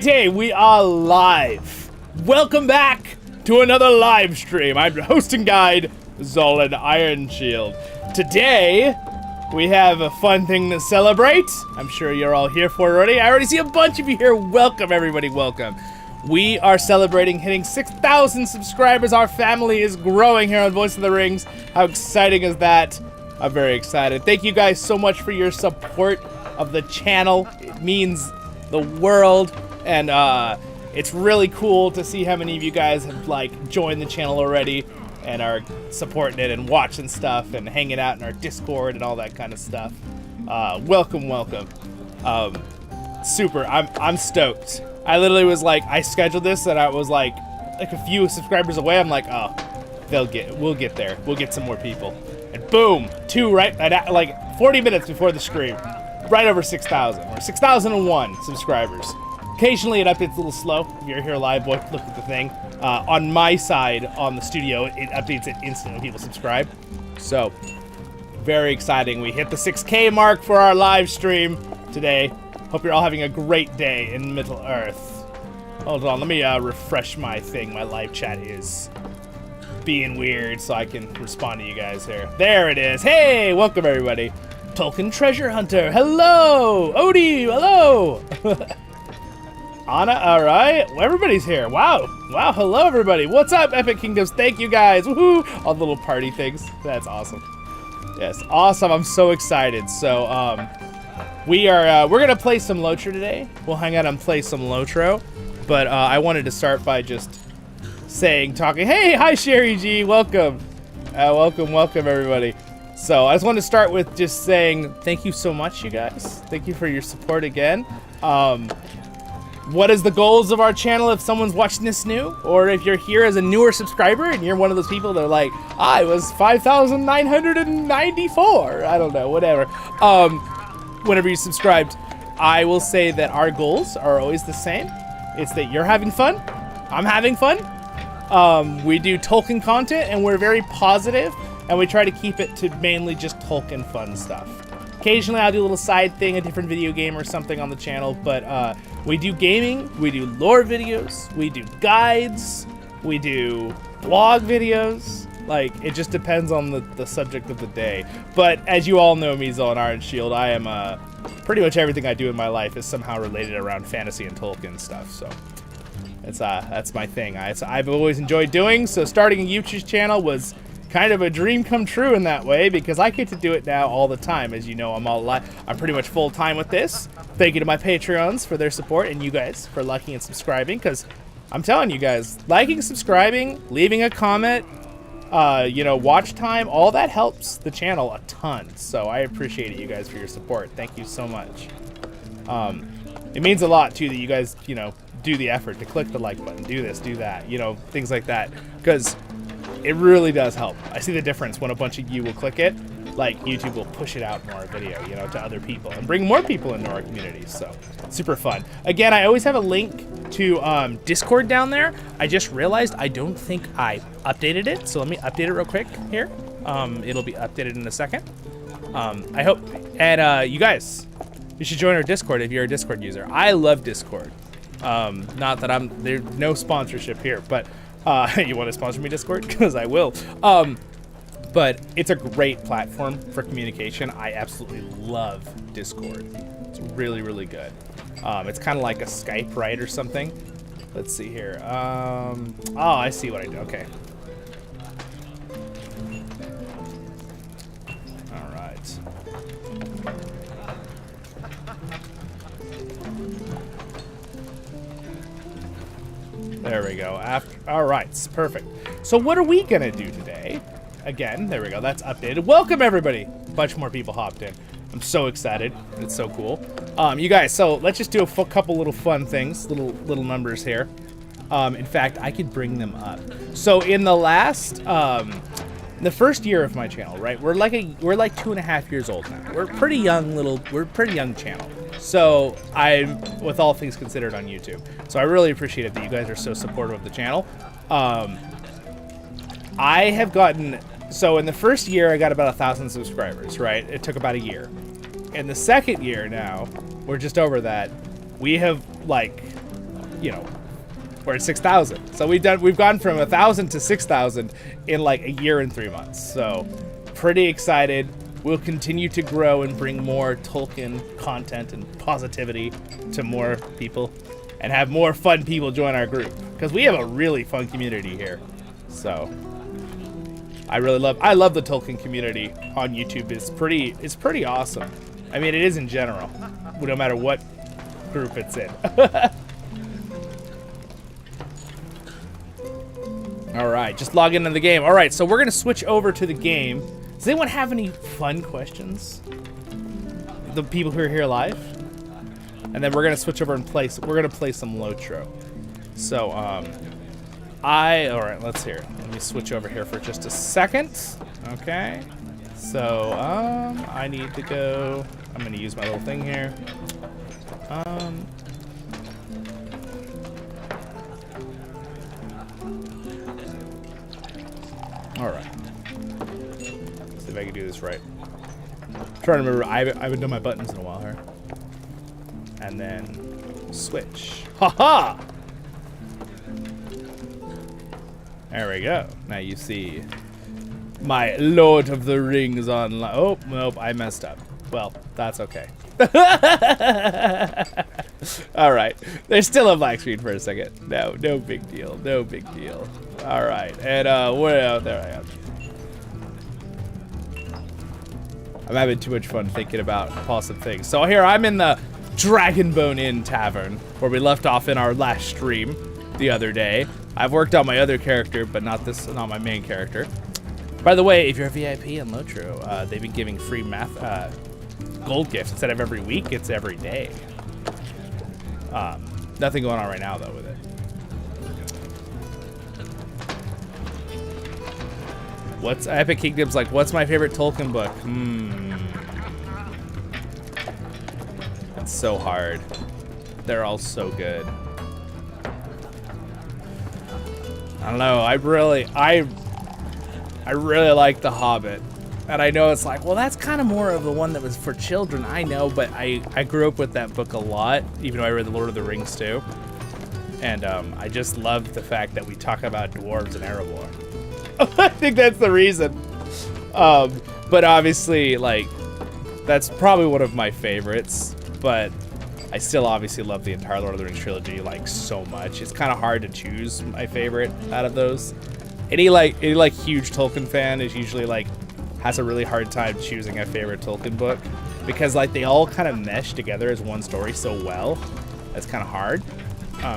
Today we are live. Welcome back to another live stream. I'm your host and guide, Zollin Ironshield. Today we have a fun thing to celebrate. I'm sure you're all here for it already. I already see a bunch of you here. Welcome, everybody. Welcome. We are celebrating hitting 6,000 subscribers. Our family is growing here on Voice of the Rings. How exciting is that? I'm very excited. Thank you guys so much for your support of the channel. It means the world. And it's really cool to see how many of you guys have joined the channel already and are supporting it and watching stuff and hanging out in our Discord and all that kind of stuff. Welcome. Super. I'm stoked. I literally was I scheduled this and I was like a few subscribers away. I'm like, oh, we'll get there. We'll get some more people. And boom, at 40 minutes before the stream, right over 6,000 or 6,001 subscribers. Occasionally it updates a little slow. If you're here live, look at the thing. On my side, on the studio, it updates it instantly when people subscribe. So, very exciting. We hit the 6K mark for our live stream today. Hope you're all having a great day in Middle Earth. Hold on, let me refresh my thing. My live chat is being weird so I can respond to you guys here. There it is. Hey, welcome everybody. Tolkien Treasure Hunter, hello. Odie, hello. Anna, all right. Well, everybody's here. Wow. Hello, everybody. What's up, Epic Kingdoms? Thank you, guys. Woohoo! All the little party things. That's awesome. Yes, awesome. I'm so excited. So, we're gonna play some LOTRO today. We'll hang out and play some LOTRO. But I wanted to start by just talking. Hey, hi, Sherry G. Welcome. Welcome, everybody. So I just wanted to start with just saying thank you so much, you guys. Thank you for your support again. What is the goals of our channel if someone's watching this new? Or if you're here as a newer subscriber and you're one of those people that are like, I was 5,994. I don't know, whatever. Whenever you subscribed, I will say that our goals are always the same. It's that you're having fun, I'm having fun. We do Tolkien content and we're very positive and we try to keep it to mainly just Tolkien fun stuff. Occasionally I'll do a little side thing, a different video game or something on the channel, but we do gaming, we do lore videos, we do guides, we do vlog videos. It just depends on the subject of the day. But as you all know me, Zollin Ironshield, I am pretty much everything I do in my life is somehow related around fantasy and Tolkien stuff. So that's my thing. I've always enjoyed doing. So starting a YouTube channel was kind of a dream come true in that way because I get to do it now all the time. As you know, I'm pretty much full time with this. Thank you to my Patreons for their support and you guys for liking and subscribing, because I'm telling you guys, liking, subscribing, leaving a comment, watch time, all that helps the channel a ton. So I appreciate it, you guys, for your support. Thank you so much. It means a lot too that you guys, do the effort to click the like button, do this, do that, things like that, because it really does help. I see the difference when a bunch of you will click it. YouTube will push it out more video, to other people and bring more people into our community. So super fun. Again, I always have a link to Discord down there. I just realized I don't think I updated it. So let me update it real quick here. It'll be updated in a second. I hope. And you guys, you should join our Discord if you're a Discord user. I love Discord. Not that there's no sponsorship here, but you want to sponsor me, Discord? Because I will. But it's a great platform for communication. I absolutely love Discord. It's really, really good. It's kind of like a Skype, right, or something. Let's see here. Oh, I see what I do. Okay. All right. There we go. All right, perfect. So what are we gonna do today? Again, there we go. That's updated. Welcome everybody. A bunch more people hopped in. I'm so excited. It's so cool. You guys, so let's just do a couple little fun things, little numbers here. In fact, I could bring them up. So in the last, the first year of my channel, right? We're like 2.5 years old now. We're pretty young channel. So I'm, with all things considered, on YouTube. So I really appreciate it that you guys are so supportive of the channel. I have gotten, so in the first year I got about 1,000 subscribers, right? It took about a year. In the second year now, we're just over that, we have you know, we're at 6,000. So we've gone from 1,000 to 6,000 in like a year and 3 months. So pretty excited. We'll continue to grow and bring more Tolkien content and positivity to more people and have more fun people join our group, because we have a really fun community here. So I love the Tolkien community on YouTube. It's pretty awesome. I mean, it is in general, no matter what group it's in. All right, just log into the game. All right, so we're gonna switch over to the game. Does anyone have any fun questions? The people who are here live? And then we're gonna switch over and we're gonna play some LOTRO. So, all right, let's hear. Let me switch over here for just a second. Okay. So, I need to go, I'm gonna use my little thing here. All right. Let's see if I can do this right. I'm trying to remember, I haven't done my buttons in a while here. And then switch. Haha! There we go. Now you see my Lord of the Rings online. Oh, nope, I messed up. Well, that's okay. All right. There's still a black screen for a second. No big deal. No big deal. All right. And there I am. I'm having too much fun thinking about awesome things. So here I'm in the Dragonbone Inn Tavern, where we left off in our last stream the other day. I've worked on my other character, but not my main character. By the way, if you're a VIP in LOTRO, they've been giving free gold gifts instead of every week. It's every day. Nothing going on right now though with it. What's Epic Kingdom's like? What's my favorite Tolkien book? It's so hard. They're all so good. I don't know. I really like The Hobbit. And I know it's like, well, that's kind of more of the one that was for children. I know, but I grew up with that book a lot, even though I read The Lord of the Rings too. And I just love the fact that we talk about dwarves and Erebor. I think that's the reason. But obviously, like, that's probably one of my favorites. But I still obviously love the entire Lord of the Rings trilogy, like, so much. It's kind of hard to choose my favorite out of those. Any huge Tolkien fan is usually like has a really hard time choosing a favorite Tolkien book, because like they all kind of mesh together as one story so well. That's kind of hard,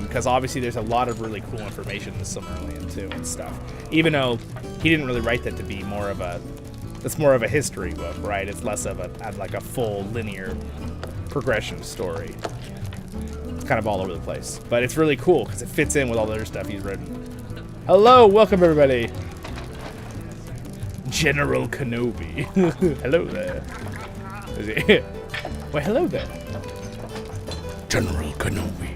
because obviously there's a lot of really cool information in the Silmarillion too and stuff. Even though he didn't really write that to be more of a history book, right? It's less of a full linear progression story. It's kind of all over the place, but it's really cool because it fits in with all the other stuff he's written. Hello, welcome everybody. General Kenobi. Hello there. Well, hello there. General Kenobi.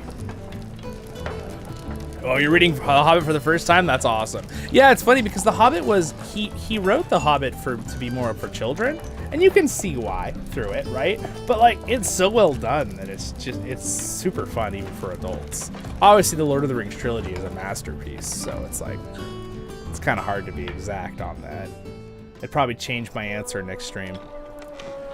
Oh, you're reading The Hobbit for the first time? That's awesome. Yeah, it's funny because The Hobbit was, he wrote The Hobbit to be more for children, and you can see why through it, right? But like, it's so well done that it's super fun even for adults. Obviously, the Lord of the Rings trilogy is a masterpiece, so it's like, it's kind of hard to be exact on that. I'd probably change my answer next stream.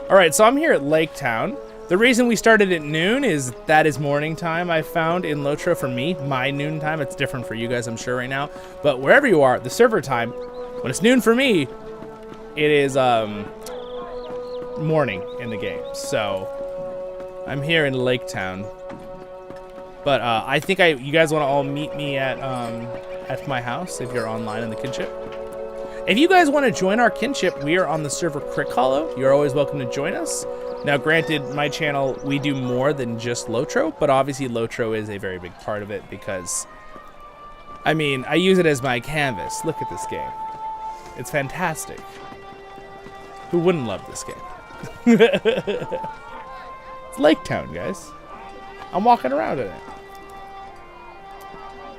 All right, so I'm here at Lake Town. The reason we started at noon is that is morning time, I found in LOTRO for me. My noon time, it's different for you guys, I'm sure, right now. But wherever you are, the server time, when it's noon for me, it is morning in the game. So I'm here in Lake Town. But I think you guys want to all meet me at my house if you're online in the Kinship. If you guys want to join our Kinship, we are on the server CrickHollow. You're always welcome to join us. Now, granted, my channel, we do more than just LOTRO, but obviously LOTRO is a very big part of it because, I mean, I use it as my canvas. Look at this game. It's fantastic. Who wouldn't love this game? It's Lake Town, guys. I'm walking around in it.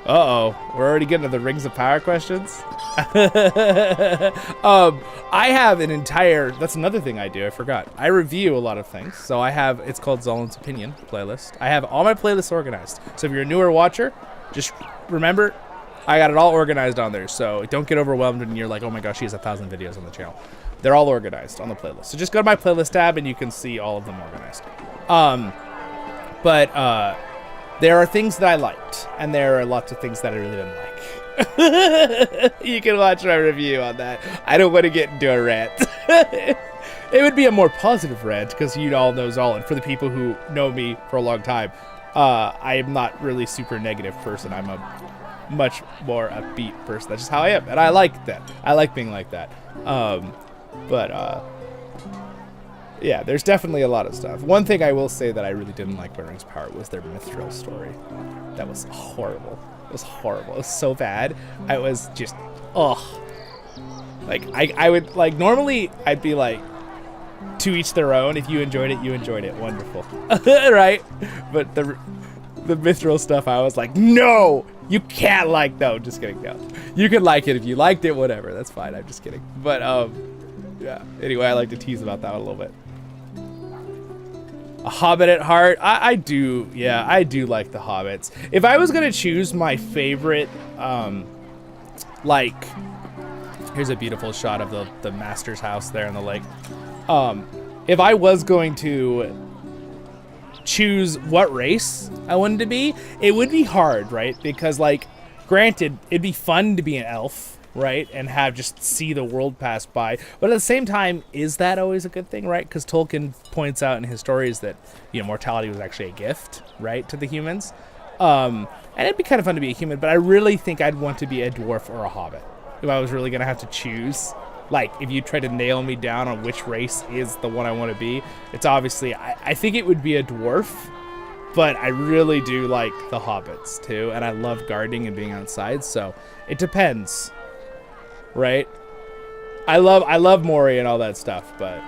Uh-oh, we're already getting to the Rings of Power questions? I have an entire, that's another thing I do, I forgot. I review a lot of things. So I have, it's called Zollin's Opinion playlist. I have all my playlists organized. So if you're a newer watcher, just remember, I got it all organized on there. So don't get overwhelmed when you're like, oh my gosh, she has 1,000 videos on the channel. They're all organized on the playlist. So just go to my playlist tab and you can see all of them organized. There are things that I liked, and there are lots of things that I really didn't like. You can watch my review on that. I don't want to get into a rant. It would be a more positive rant, because you all know Zollin. For the people who know me for a long time, I am not really super negative person. I'm a much more upbeat person. That's just how I am, and I like that. I like being like that. Yeah, there's definitely a lot of stuff. One thing I will say that I really didn't like about Rings of Power was their Mithril story. That was horrible. It was horrible. It was so bad. I was just, ugh. Like, I would, like, normally I'd be like, to each their own. If you enjoyed it, you enjoyed it. Wonderful. Right? But the Mithril stuff, I was like, no! You can't like, no, just kidding, no. You can like it if you liked it, whatever. That's fine, I'm just kidding. But, yeah. Anyway, I like to tease about that a little bit. A Hobbit at heart. I do like the Hobbits. If I was gonna choose my favorite, like, here's a beautiful shot of the master's house there in the lake. If I was going to choose what race I wanted to be, it would be hard, right? Because, like, granted, it'd be fun to be an elf, right, and just see the world pass by, but at the same time, is that always a good thing, right? Because Tolkien points out in his stories that, you know, mortality was actually a gift, right, to the humans. And it'd be kind of fun to be a human, but I really think I'd want to be a dwarf or a hobbit if I was really gonna have to choose. Like, if you try to nail me down on which race is the one I want to be, it's obviously, I think it would be a dwarf, but I really do like the hobbits too, and I love gardening and being outside, so it depends. Right? I love Mori and all that stuff, but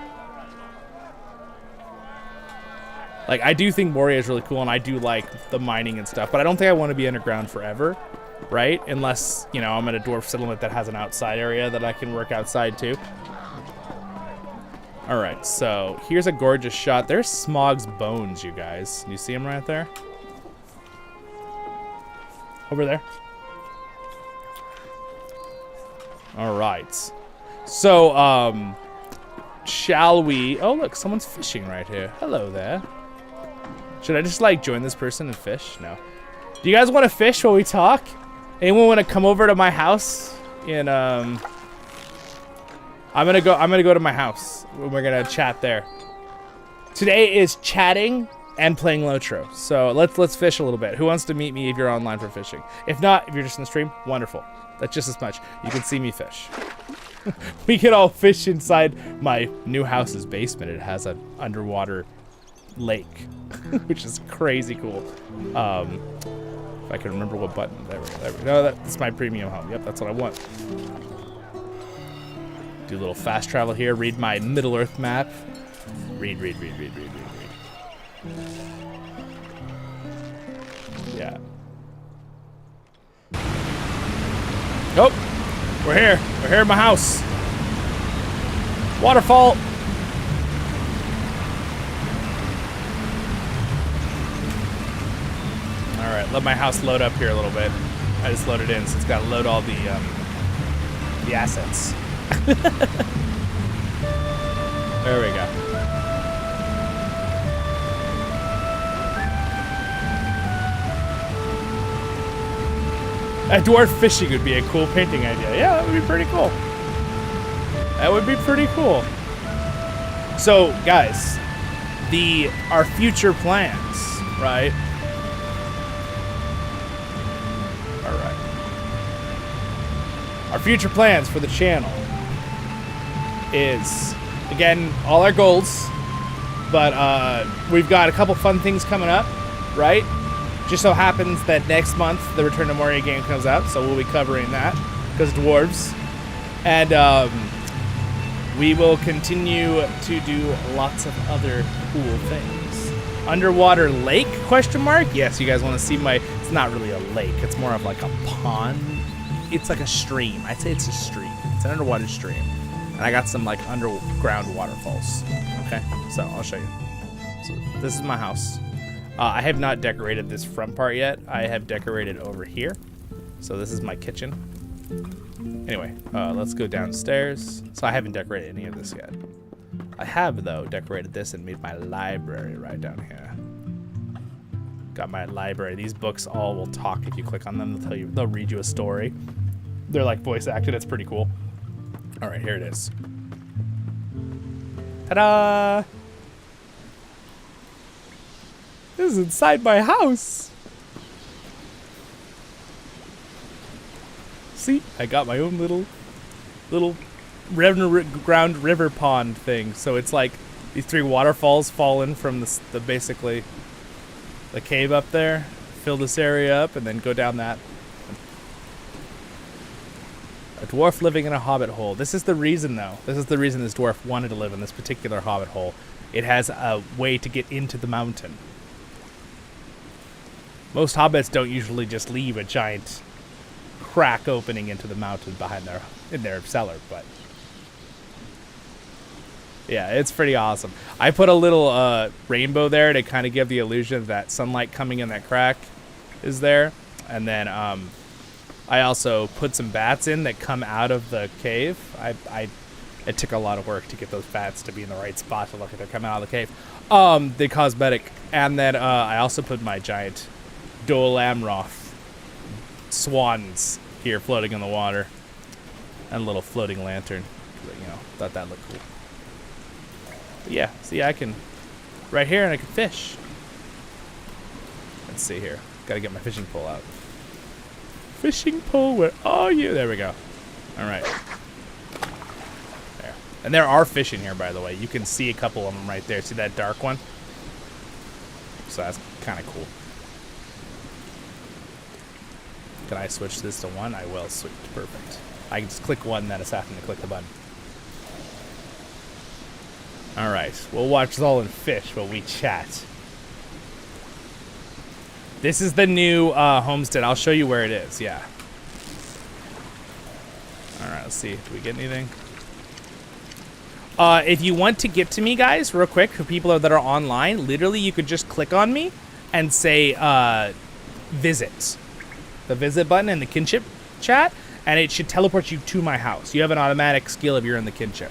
like, I do think Moria is really cool, and I do like the mining and stuff, but I don't think I want to be underground forever, right? Unless, you know, I'm at a dwarf settlement that has an outside area that I can work outside too. All right, so here's a gorgeous shot. There's Smog's bones, you guys. You see him right there? Over there. All right. So, shall we... Oh, look, someone's fishing right here. Hello there. Should I just, like, join this person and fish? No. Do you guys want to fish while we talk? Anyone want to come over to my house? And, I'm gonna go to my house. We're gonna chat there. Today is chatting and playing LOTRO. So let's fish a little bit. Who wants to meet me if you're online for fishing? If not, if you're just in the stream, wonderful. That's just as much. You can see me fish. We can all fish inside my new house's basement. It has an underwater lake, which is crazy cool. If I can remember what button. There we go. No, that's my premium home. Yep, that's what I want. Do a little fast travel here. Read my Middle Earth map. Read. Yeah. Oh, we're here. We're here in my house. Waterfall. All right, let my house load up here a little bit. I just loaded in, so it's got to load all the assets. There we go. A dwarf fishing would be a cool painting idea. Yeah, that would be pretty cool. That would be pretty cool. So, guys, our future plans, right? All right. Our future plans for the channel is, again, all our goals, but we've got a couple fun things coming up, right? Just so happens that next month the Return to Moria game comes out, so we'll be covering that because dwarves, and we will continue to do lots of other cool things. Underwater lake? Question mark? Yes, you guys want to see my? It's not really a lake. It's more of like a pond it's like a stream. I'd say it's a stream. It's an underwater stream. And I got some like underground waterfalls. Okay, so I'll show you. So this is my house. I have not decorated this front part yet. I have decorated over here. So this is my kitchen. Anyway, let's go downstairs. So I haven't decorated any of this yet. I have, though, decorated this and made my library right down here. Got my library. These books all will talk if you click on them. They'll tell you, they'll read you a story. They're like voice acted. It's pretty cool. All right, here it is. Ta-da! This is inside my house. See, I got my own little ground river pond thing. So it's like these 3 waterfalls falling from the basically the cave up there, fill this area up, and then go down that. A dwarf living in a hobbit hole. This is the reason, though. This is the reason this dwarf wanted to live in this particular hobbit hole. It has a way to get into the mountain. Most hobbits don't usually just leave a giant crack opening into the mountain behind their cellar, but yeah, it's pretty awesome. I put a little rainbow there to kind of give the illusion that sunlight coming in that crack is there, and then I also put some bats in that come out of the cave. It took a lot of work to get those bats to be in the right spot to look at they're coming out of the cave. The cosmetic, and then I also put my giant Dol Amroth swans here floating in the water, and a little floating lantern. You know, thought that looked cool. But yeah, see, I can right here, and I can fish. Let's see here. Gotta get my fishing pole out. Fishing pole, where are you? There we go. All right. There. And there are fish in here, by the way. You can see a couple of them right there. See that dark one? So that's kind of cool. Can I switch this to 1? I will switch. Perfect. I can just click 1, and then it's having to click the button. All right. We'll watch Zollin fish while we chat. This is the new homestead. I'll show you where it is. Yeah. All right. Let's see. Do we get anything? If you want to get to me, guys, real quick, for people that are online, literally you could just click on me and say visit. The visit button in the kinship chat, and it should teleport you to my house. You have an automatic skill if you're in the kinship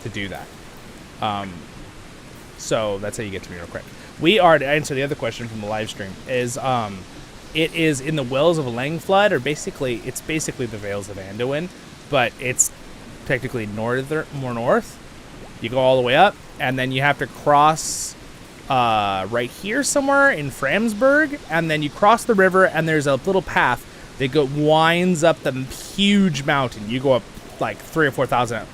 to do that. So that's how you get to me real quick. We are, to answer the other question from the live stream, is it is in the Wells of Langflood, or it's basically the Vales of Anduin, but it's technically more north. You go all the way up, and then you have to cross right here somewhere in Framsburg, and then you cross the river, and there's a little path that winds up the huge mountain. You go up like 3,000 or 4,000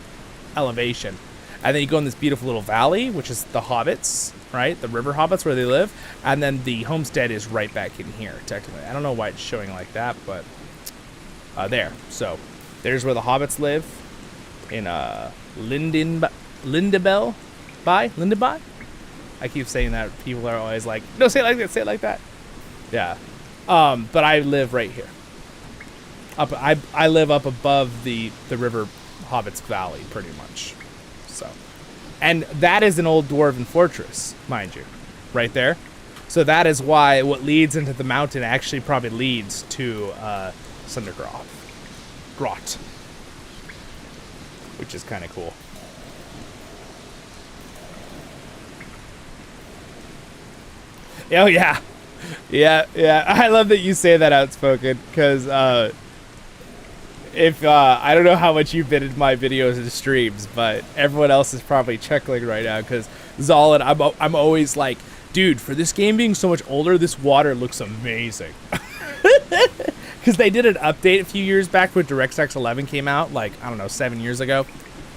elevation, and then you go in this beautiful little valley, which is the hobbits, right? The river hobbits where they live, and then the homestead is right back in here, technically. I don't know why it's showing like that, but there. So there's where the hobbits live in Lindabell. I keep saying that. People are always like, no, say it like that, say it like that. Yeah. But I live right here. I live up above the river Hobbit's Valley, pretty much. So, and that is an old dwarven fortress, mind you, right there. So that is why what leads into the mountain actually probably leads to Sundergrot, which is kind of cool. Oh yeah, yeah. I love that you say that outspoken, because if I don't know how much you've been in my videos and streams, but everyone else is probably chuckling right now, because Zollin, I'm always like, dude, for this game being so much older, this water looks amazing. Because they did an update a few years back when DirectX 11 came out, like, I don't know, 7 years ago.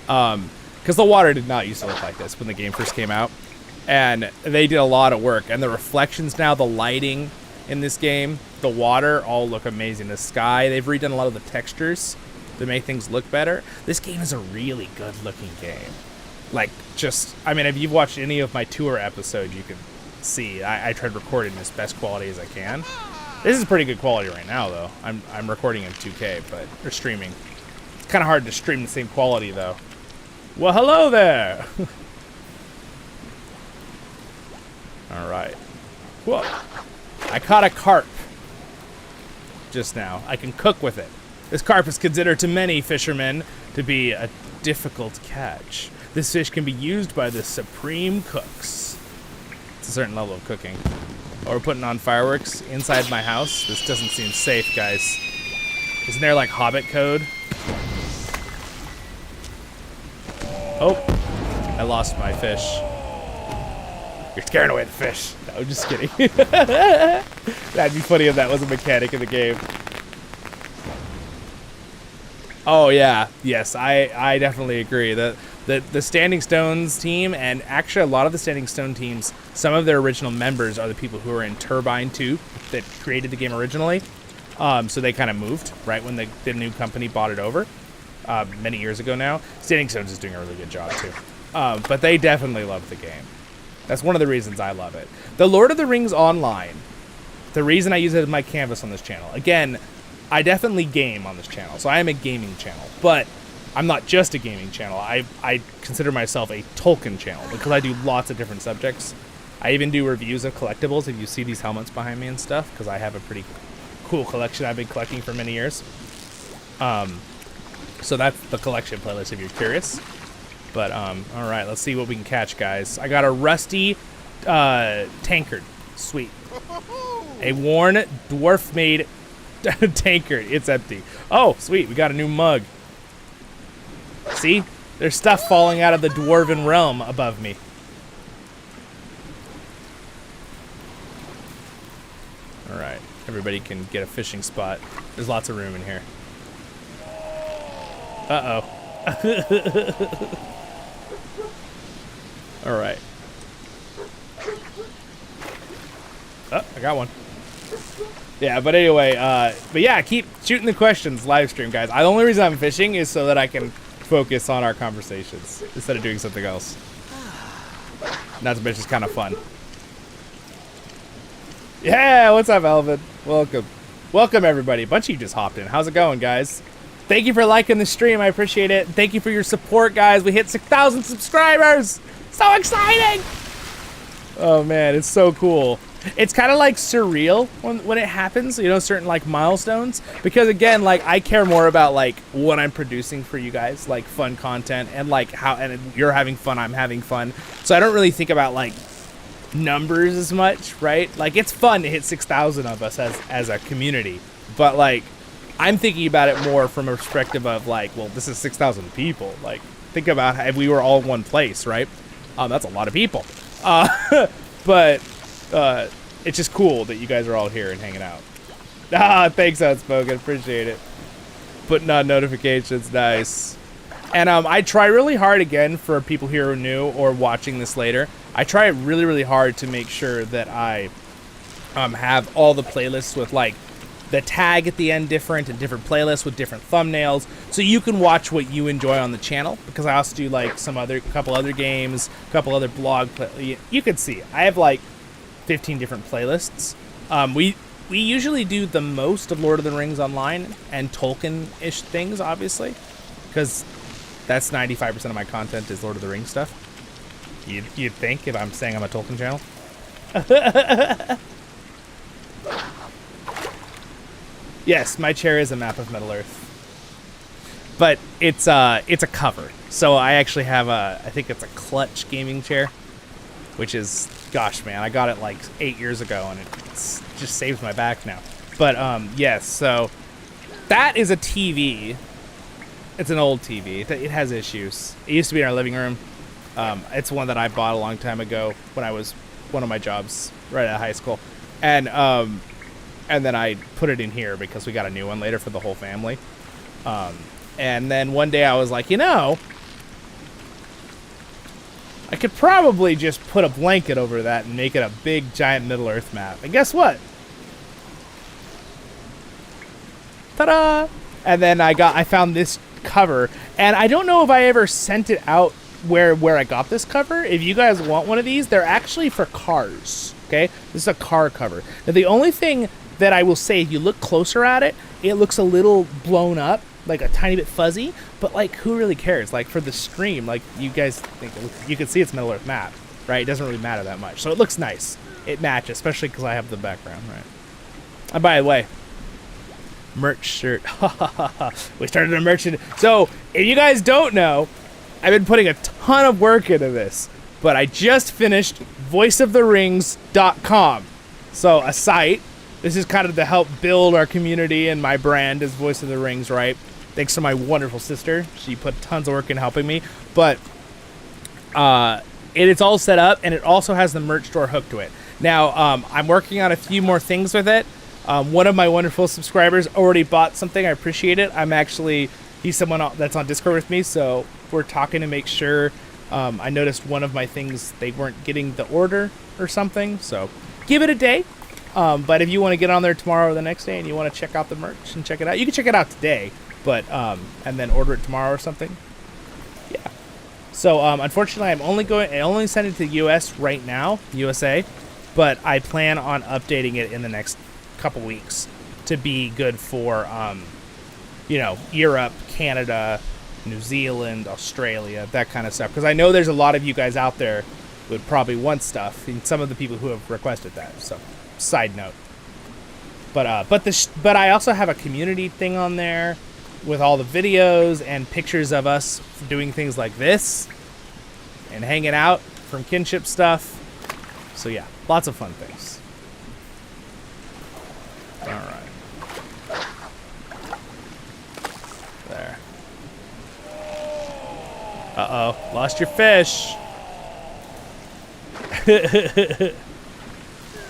Because the water did not used to look like this when the game first came out. And they did a lot of work. And the reflections now, the lighting in this game, the water, all look amazing. The sky, they've redone a lot of the textures to make things look better. This game is a really good-looking game. Like, just, I mean, if you've watched any of my tour episodes, you can see I tried recording as best quality as I can. This is pretty good quality right now, though. I'm recording in 2K, but or streaming. It's kind of hard to stream the same quality, though. Well, hello there. All right. Whoa! I caught a carp just now. I can cook with it. This carp is considered to many fishermen to be a difficult catch. This fish can be used by the supreme cooks. It's a certain level of cooking. Oh, we're putting on fireworks inside my house. This doesn't seem safe, guys. Isn't there like Hobbit code? Oh, I lost my fish. You're scaring away the fish. No, I'm just kidding. That'd be funny if that was a mechanic in the game. Oh yeah, yes, I definitely agree. The Standing Stones team, and actually a lot of the Standing Stone teams, some of their original members are the people who are in Turbine 2 that created the game originally. So they kind of moved, right, when the new company bought it over many years ago now. Standing Stones is doing a really good job too. But they definitely love the game. That's one of the reasons I love it. The Lord of the Rings Online, the reason I use it as my canvas on this channel, again, I definitely game on this channel, so I am a gaming channel, but I'm not just a gaming channel. I consider myself a Tolkien channel because I do lots of different subjects. I even do reviews of collectibles, if you see these helmets behind me and stuff, because I have a pretty cool collection I've been collecting for many years. So that's the collection playlist if you're curious. But, all right, let's see what we can catch, guys. I got a rusty tankard. Sweet. A worn, dwarf-made tankard. It's empty. Oh, sweet. We got a new mug. See? There's stuff falling out of the Dwarven realm above me. All right. Everybody can get a fishing spot. There's lots of room in here. Uh-oh. All right. Oh, I got one. Yeah, but anyway, but yeah, keep shooting the questions live stream, guys. The only reason I'm fishing is so that I can focus on our conversations instead of doing something else. Not to mention, it's kind of fun. Yeah, what's up, Alvin? Welcome. Welcome, everybody. A bunch of you just hopped in. How's it going, guys? Thank you for liking the stream. I appreciate it. Thank you for your support, guys. We hit 6,000 subscribers. So exciting. Oh, man, it's so cool. It's kind of like surreal when it happens, you know, certain like milestones, because again, like I care more about like what I'm producing for you guys, like fun content, and like how, and you're having fun, I'm having fun. So I don't really think about like numbers as much, right? Like it's fun to hit 6,000 of us as a community, but like I'm thinking about it more from a perspective of like, well, this is 6,000 people. Like think about if we were all in one place, right? That's a lot of people. But it's just cool that you guys are all here and hanging out. Thanks, Outspoken. Appreciate it. Putting on notifications. Nice. And I try really hard, again, for people here who are new or watching this later, I try really, really hard to make sure that I have all the playlists with, like, the tag at the end different and different playlists with different thumbnails, so you can watch what you enjoy on the channel, because I also do, like, couple other games, a couple other blog, you can see, I have, like, 15 different playlists. We usually do the most of Lord of the Rings Online and Tolkien-ish things, obviously, because that's 95% of my content is Lord of the Rings stuff. You'd think, if I'm saying I'm a Tolkien channel. Yes, my chair is a map of Middle-earth, but it's a cover. So I actually have I think it's a clutch gaming chair, which is, gosh, man, I got it like 8 years ago, and it's just saves my back now. But yes, so that is a TV. It's an old TV. It has issues. It used to be in our living room. It's one that I bought a long time ago when I was one of my jobs right out of high school, and then I put it in here because we got a new one later for the whole family. And then one day I was like, you know, I could probably just put a blanket over that and make it a big, giant Middle-earth map. And guess what? Ta-da! And then I found this cover, and I don't know if I ever sent it out where I got this cover. If you guys want one of these, they're actually for cars, okay? This is a car cover. Now, the only thing that I will say, if you look closer at it, it looks a little blown up, like a tiny bit fuzzy, but like, who really cares? Like, for the stream, like, you guys think you can see it's Middle Earth map, right? It doesn't really matter that much. So it looks nice. It matches, especially because I have the background, right? And by the way, merch shirt. We started a merch. So if you guys don't know, I've been putting a ton of work into this, but I just finished voiceoftherings.com. So a site. This is kind of to help build our community, and my brand is Voice of the Rings, right? Thanks to my wonderful sister. She put tons of work in helping me. But it's all set up, and it also has the merch store hooked to it. Now, I'm working on a few more things with it. One of my wonderful subscribers already bought something. I appreciate it. He's someone that's on Discord with me, so we're talking to make sure. I noticed one of my things, they weren't getting the order or something, so give it a day. But if you want to get on there tomorrow or the next day and you want to check out the merch and check it out, you can check it out today, but and then order it tomorrow or something. Yeah. So unfortunately, I only sent it to the US right now, USA, but I plan on updating it in the next couple weeks to be good for Europe, Canada, New Zealand, Australia, that kind of stuff, because I know there's a lot of you guys out there who would probably want stuff, and some of the people who have requested that. So side note, but I also have a community thing on there with all the videos and pictures of us doing things like this and hanging out from Kinship stuff. So yeah, lots of fun things. All right, there. Uh-oh, lost your fish.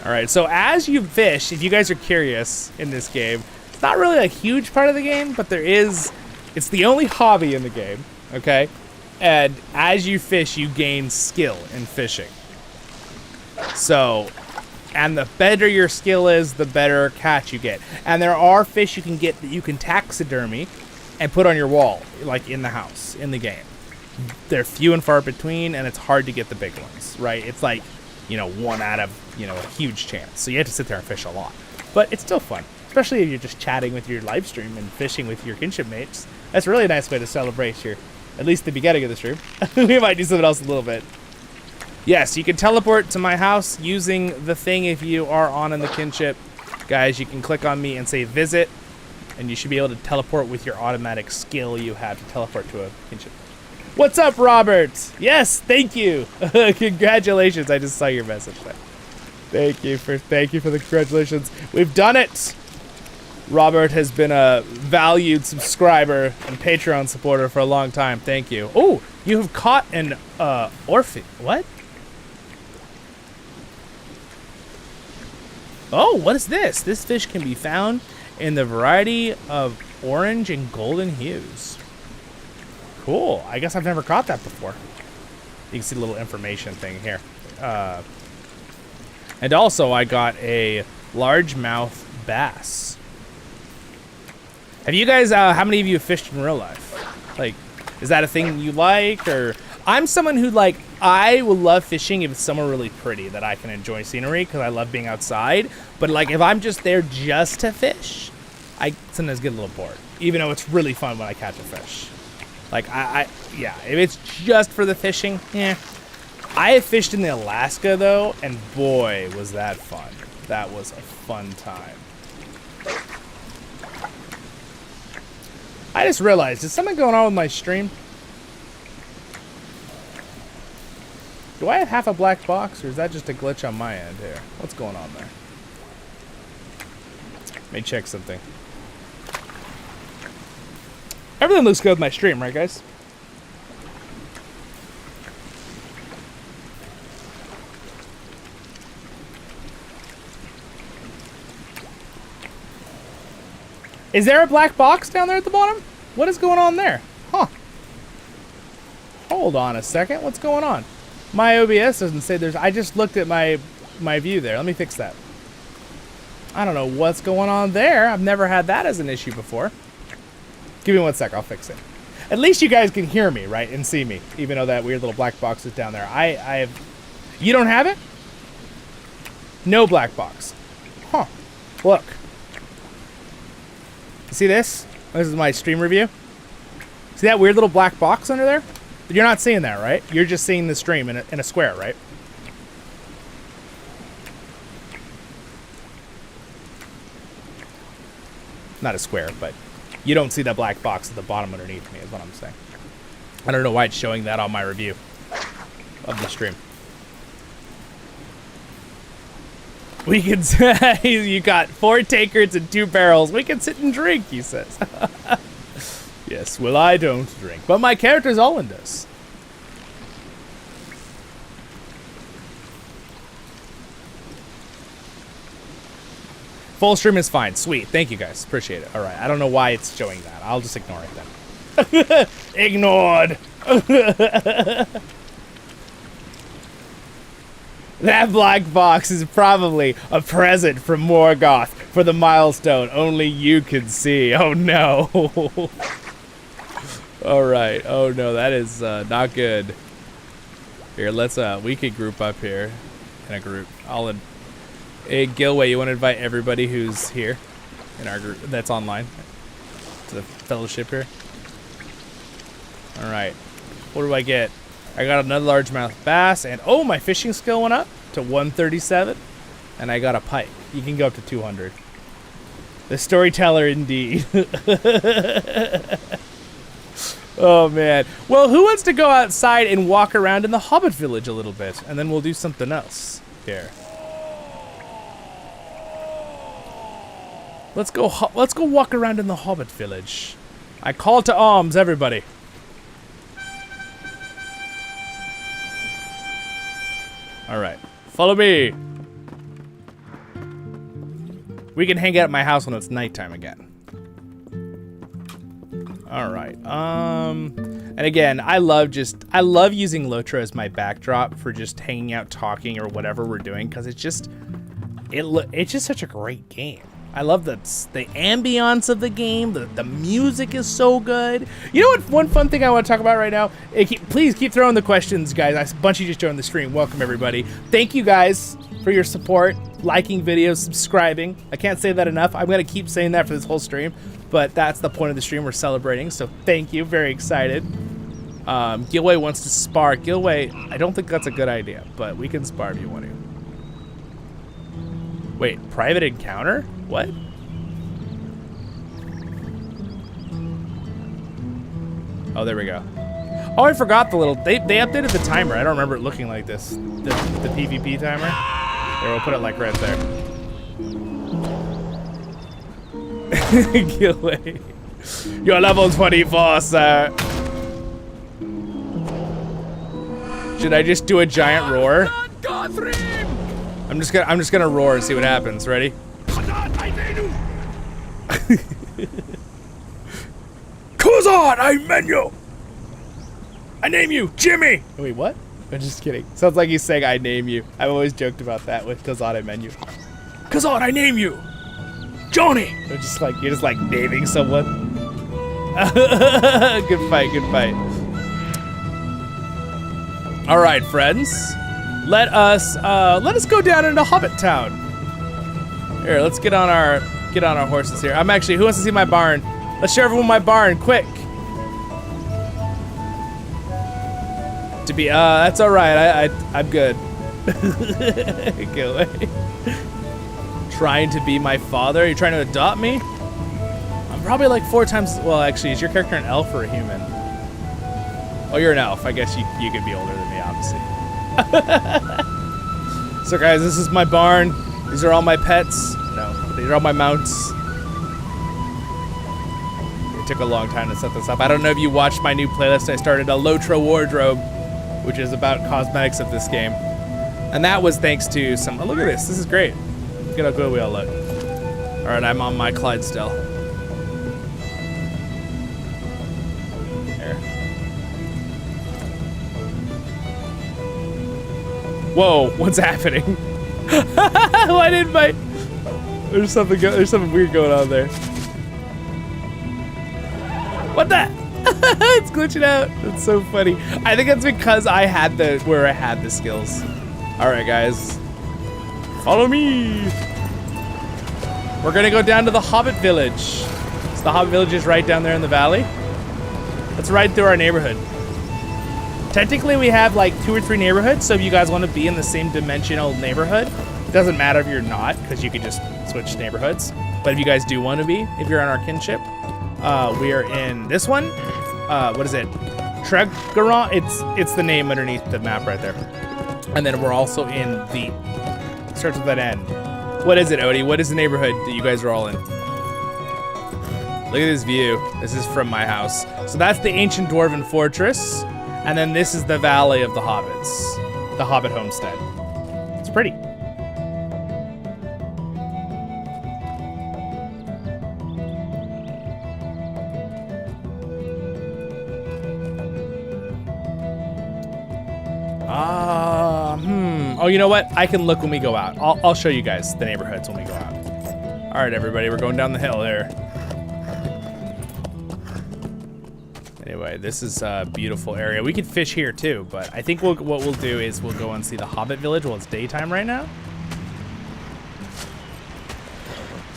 All right, so as you fish, if you guys are curious in this game, it's not really a huge part of the game, but it's the only hobby in the game, okay? And as you fish, you gain skill in fishing. So, and the better your skill is, the better catch you get. And there are fish you can get that you can taxidermy and put on your wall, like in the house, in the game. They're few and far between, and it's hard to get the big ones, right? It's like, one out of, a huge chance. So you have to sit there and fish a lot. But it's still fun, especially if you're just chatting with your live stream and fishing with your kinship mates. That's a really nice way to celebrate at least the beginning of the stream. We might do something else in a little bit. Yes, you can teleport to my house using the thing if you are on in the kinship. Guys, you can click on me and say visit, and you should be able to teleport with your automatic skill you have to teleport to a kinship. What's up, Robert? Yes, thank you. Congratulations. I just saw your message there. Thank you for the congratulations. We've done it. Robert has been a valued subscriber and Patreon supporter for a long time. Thank you. Oh, you have caught an orphan. What? Oh, what is this? This fish can be found in the variety of orange and golden hues. Cool. I guess I've never caught that before. You can see the little information thing here. And also, I got a largemouth bass. Have you guys, how many of you have fished in real life? Like, is that a thing you like? Or I'm someone who, I will love fishing if it's somewhere really pretty that I can enjoy scenery, because I love being outside. But, if I'm just there just to fish, I sometimes get a little bored, even though it's really fun when I catch a fish. Yeah, if it's just for the fishing, I have fished in the Alaska, though, and boy, was that fun. That was a fun time. I just realized, is something going on with my stream? Do I have half a black box, or is that just a glitch on my end here? What's going on there? Let me check something. Everything looks good with my stream, right, guys? Is there a black box down there at the bottom? What is going on there? Huh. Hold on a second. What's going on? My OBS doesn't say there's... I just looked at my view there. Let me fix that. I don't know what's going on there. I've never had that as an issue before. Give me 1 sec. I'll fix it. At least you guys can hear me, right? And see me. Even though that weird little black box is down there. I have... You don't have it? No black box. Huh. Look. See this? This is my stream review. See that weird little black box under there? You're not seeing that, right? You're just seeing the stream in a square, right? Not a square, but you don't see that black box at the bottom underneath me, is what I'm saying. I don't know why it's showing that on my review of the stream. We can you got 4 takers and 2 barrels. We can sit and drink, he says. Yes, well, I don't drink, but my character Zollin does. Full stream is fine. Sweet. Thank you, guys. Appreciate it. All right. I don't know why it's showing that. I'll just ignore it then. Ignored. That black box is probably a present from Morgoth for the Milestone. Only you can see. Oh, no. All right. Oh, no. That is not good. Here, let's, we could group up here in a group. Hey, Gilway, you want to invite everybody who's here in our group that's online to the fellowship here? All right. What do I get? I got another largemouth bass, and oh, my fishing skill went up to 137, and I got a pike. You can go up to 200. The storyteller, indeed. Oh, man. Well, who wants to go outside and walk around in the Hobbit village a little bit, and then we'll do something else here. Let's go walk around in the Hobbit village. I call to arms, everybody. All right, follow me. We can hang out at my house when it's nighttime again. All right. And again, I love using LOTRO as my backdrop for just hanging out, talking, or whatever we're doing, because it's just such a great game. I love the ambiance of the game. The music is so good. You know what? One fun thing I want to talk about right now. Please keep throwing the questions, guys. A bunch of you just joined the stream. Welcome, everybody. Thank you, guys, for your support, liking videos, subscribing. I can't say that enough. I'm going to keep saying that for this whole stream, but that's the point of the stream. We're celebrating, so thank you. Very excited. Gilway wants to spar. Gilway, I don't think that's a good idea, but we can spar if you want to. Wait, private encounter? What? Oh, there we go. Oh, I forgot the little... They updated the timer. I don't remember it looking like this. The PvP timer. There, we'll put it like right there. Gilway. You're level 24, sir. Should I just do a giant roar? I'm just gonna roar and see what happens. Ready? KHAZAD, I menu. I name you Jimmy. Wait, what? I'm just kidding. Sounds like he's saying I name you. I've always joked about that with KHAZAD, I menu. KHAZAD, I name you Johnny. You're just like naming someone. Good fight, good fight. All right, friends. Let us go down into Hobbit Town. Here, let's get on our horses here. Who wants to see my barn? Let's show everyone my barn, quick. That's all right. I'm good. Go away. Trying to be my father? Are you trying to adopt me? I'm probably like 4 times. Well, actually, is your character an elf or a human? Oh, you're an elf. I guess you could be older than me, obviously. So, guys, this is my barn. These are all my pets. No, these are all my mounts. It took a long time to set this up. I don't know if you watched my new playlist. I started a LOTRO wardrobe, which is about cosmetics of this game. And that was thanks to some... Oh, look at this. This is great. Look at how good we all look. All right, I'm on my Clydesdale. Here. Whoa, what's happening? Why didn't my... There's something weird going on there. What the? It's glitching out. That's so funny. I think that's because I had the skills. All right, guys. Follow me. We're gonna go down to the Hobbit village. So the Hobbit village is right down there in the valley. Let's ride through our neighborhood. Technically, we have like 2 or 3 neighborhoods, so if you guys want to be in the same dimensional neighborhood, it doesn't matter if you're not, because you could just switch neighborhoods. But if you guys do want to be, if you're on our kinship, we are in this one. What is it? Tregaron? It's the name underneath the map right there. And then we're also in the, starts with that N. What is it, Odie? What is the neighborhood that you guys are all in? Look at this view. This is from my house. So that's the ancient Dwarven fortress. And then this is the Valley of the Hobbits. The Hobbit homestead. It's pretty. Oh, you know what? I can look when we go out. I'll show you guys the neighborhoods when we go out. All right, everybody, we're going down the hill there. Anyway, this is a beautiful area. We could fish here too, but I think what we'll do is we'll go and see the Hobbit village while it's daytime right now.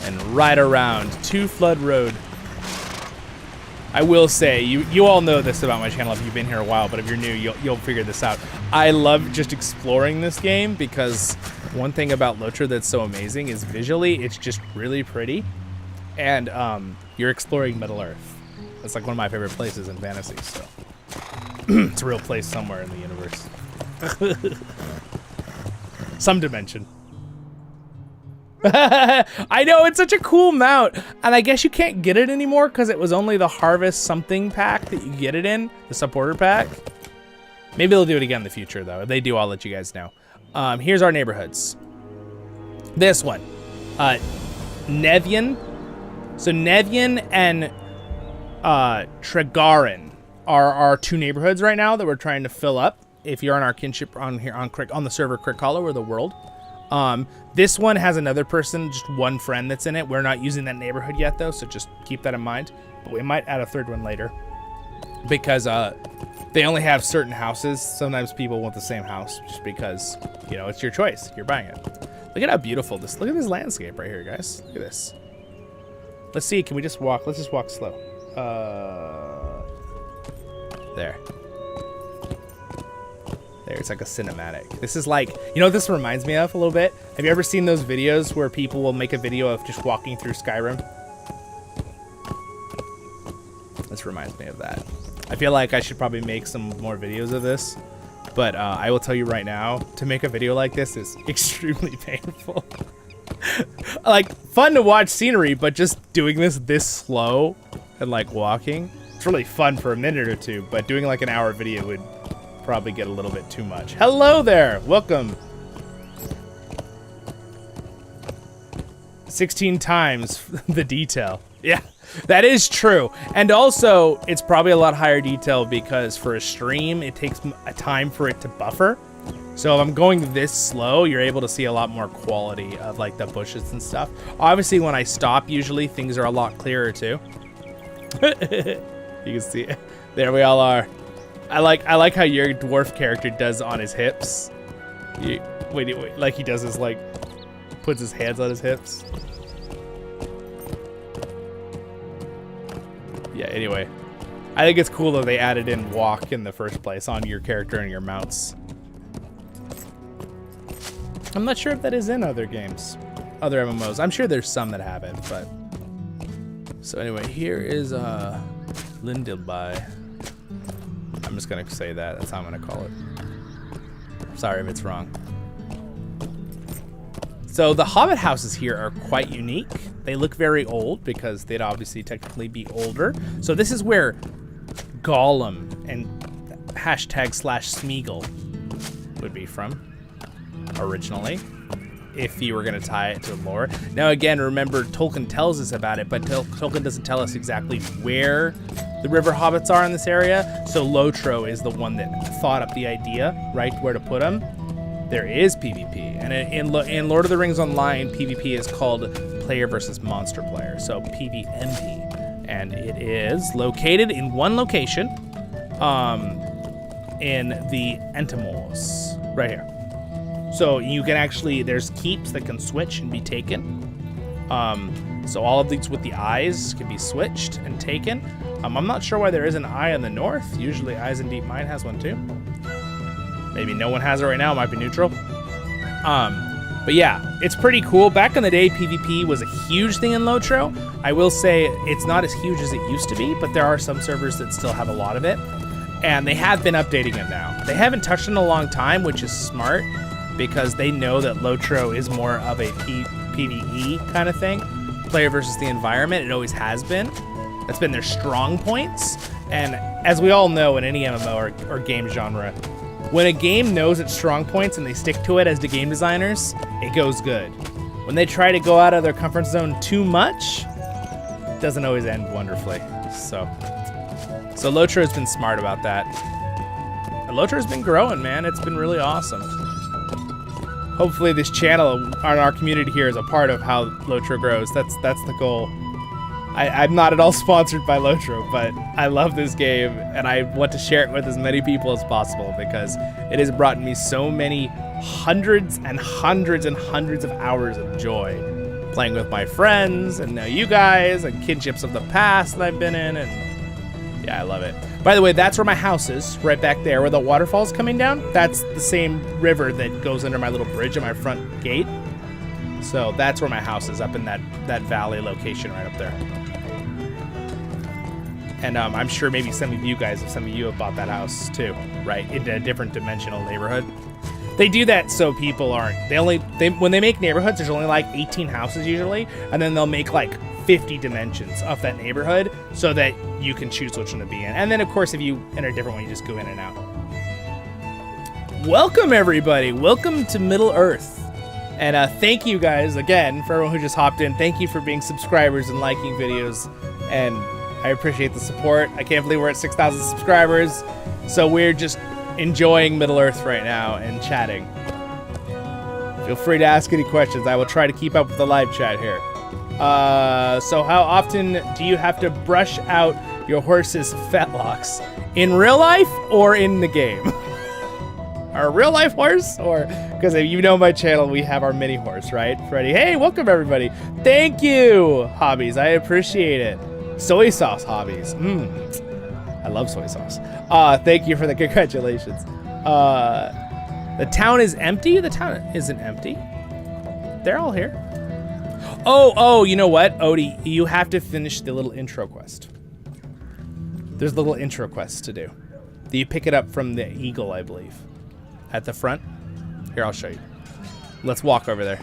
And ride around to Flood Road. I will say, you all know this about my channel if you've been here a while, but if you're new, you'll figure this out. I love just exploring this game because one thing about LOTRO that's so amazing is visually, it's just really pretty. And you're exploring Middle Earth. It's like one of my favorite places in fantasy, so. It's a real place somewhere in the universe. Some dimension. I know, it's such a cool mount, and I guess you can't get it anymore because it was only the Harvest something pack that you get it in, the supporter pack. Maybe they'll do it again in the future, though. If they do, I'll let you guys know. Here's our neighborhoods. This one, Nevian. So Nevian and Tregaron are our 2 neighborhoods right now that we're trying to fill up. If you're on our kinship on here on the server CrickHollow or the world. This one has another person, just one friend that's in it. We're not using that neighborhood yet, though, so just keep that in mind. But we might add a 3rd one later because they only have certain houses. Sometimes people want the same house just because, you know, it's your choice. You're buying it. Look at how beautiful this. Look at this landscape right here, guys. Look at this. Let's see. Can we just walk? Let's just walk slow. There. There, it's like a cinematic. This is like, you know what this reminds me of a little bit? Have you ever seen those videos where people will make a video of just walking through Skyrim? This reminds me of that. I feel like I should probably make some more videos of this, but I will tell you right now, to make a video like this is extremely painful. Like, fun to watch scenery, but just doing this slow and like walking, it's really fun for a minute or two, but doing like an hour video would probably get a little bit too much. Hello there, welcome. 16 times the detail. Yeah, that is true. And also, it's probably a lot higher detail because for a stream, it takes a time for it to buffer. So if I'm going this slow, you're able to see a lot more quality of like the bushes and stuff. Obviously, when I stop, usually things are a lot clearer too. You can see it. There we all are. I like how your dwarf character does on his hips. Wait, like he does his like, puts his hands on his hips. Yeah, anyway. I think it's cool that they added in walk in the first place on your character and your mounts. I'm not sure if that is in other games, other MMOs. I'm sure there's some that have it, but. So anyway, here is Lindelby. I'm just gonna say that. That's how I'm gonna call it. Sorry if it's wrong. So the Hobbit houses here are quite unique. They look very old because they'd obviously technically be older. So this is where Gollum and #/Smeagol would be from originally, if you were gonna tie it to lore. Now again, remember Tolkien tells us about it, but Tolkien doesn't tell us exactly where the river hobbits are in this area. So LOTRO is the one that thought up the idea, right, where to put them. There is PvP, and in Lord of the Rings Online, PvP is called player versus monster player, so PvMP, and it is located in one location, in the Entomos, right here. So you can actually, there's keeps that can switch and be taken. So all of these with the eyes can be switched and taken. I'm not sure why there is an eye on the north. Usually Eyes in Deep Mine has one too. Maybe no one has it right now. It might be neutral. But yeah, it's pretty cool. Back in the day, PvP was a huge thing in LOTRO. I will say it's not as huge as it used to be, but there are some servers that still have a lot of it. And they have been updating it now. They haven't touched it in a long time, which is smart, because they know that LOTRO is more of a PvE kind of thing. Player versus the environment. It always has been. That's been their strong points. And as we all know in any MMO or game genre, when a game knows its strong points and they stick to it as the game designers, it goes good. When they try to go out of their comfort zone too much, it doesn't always end wonderfully. So LOTRO has been smart about that. And LOTRO's been growing, man. It's been really awesome. Hopefully this channel and our community here is a part of how LOTRO grows. That's the goal. I'm not at all sponsored by LOTRO, but I love this game and I want to share it with as many people as possible because it has brought me so many hundreds and hundreds and hundreds of hours of joy playing with my friends and now you guys and kinships of the past that I've been in, and yeah, I love it. By the way, that's where my house is, right back there where the waterfall's coming down. That's the same river that goes under my little bridge at my front gate. So that's where my house is, up in that valley location right up there. And I'm sure maybe some of you have bought that house too, right? Into a different dimensional neighborhood. They do that so people aren't, when they make neighborhoods, there's only like 18 houses usually, and then they'll make like 50 dimensions of that neighborhood so that you can choose which one to be in. And then of course, if you enter a different one, you just go in and out. Welcome everybody, welcome to Middle Earth. And thank you guys again for everyone who just hopped in. Thank you for being subscribers and liking videos. And I appreciate the support. I can't believe we're at 6,000 subscribers. So we're just enjoying Middle Earth right now and chatting. Feel free to ask any questions. I will try to keep up with the live chat here. So how often do you have to brush out your horse's fetlocks? In real life or in the game? Our real life horse, or because if you know my channel, we have our mini horse, right? Freddie, hey, welcome everybody. Thank you, Hobbies. I appreciate it. Soy sauce hobbies. I love soy sauce. Thank you for the congratulations. The town is empty. The town isn't empty. They're all here. Oh, you know what, Odie? You have to finish the little intro quest. There's little intro quests to do. You pick it up from the eagle, I believe. At the front. Here, I'll show you. Let's walk over there.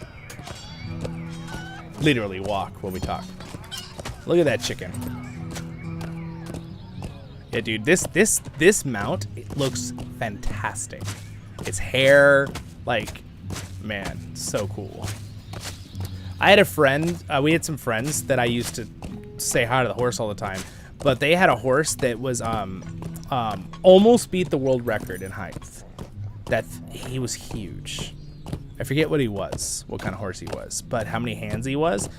Literally walk when we talk. Look at that chicken. Yeah, dude, this mount, it looks fantastic. Its hair, like, man, so cool. I had a friend, we had some friends that I used to say hi to the horse all the time, but they had a horse that was almost beat the world record in height. He was huge. I forget what kind of horse he was, but how many hands he was,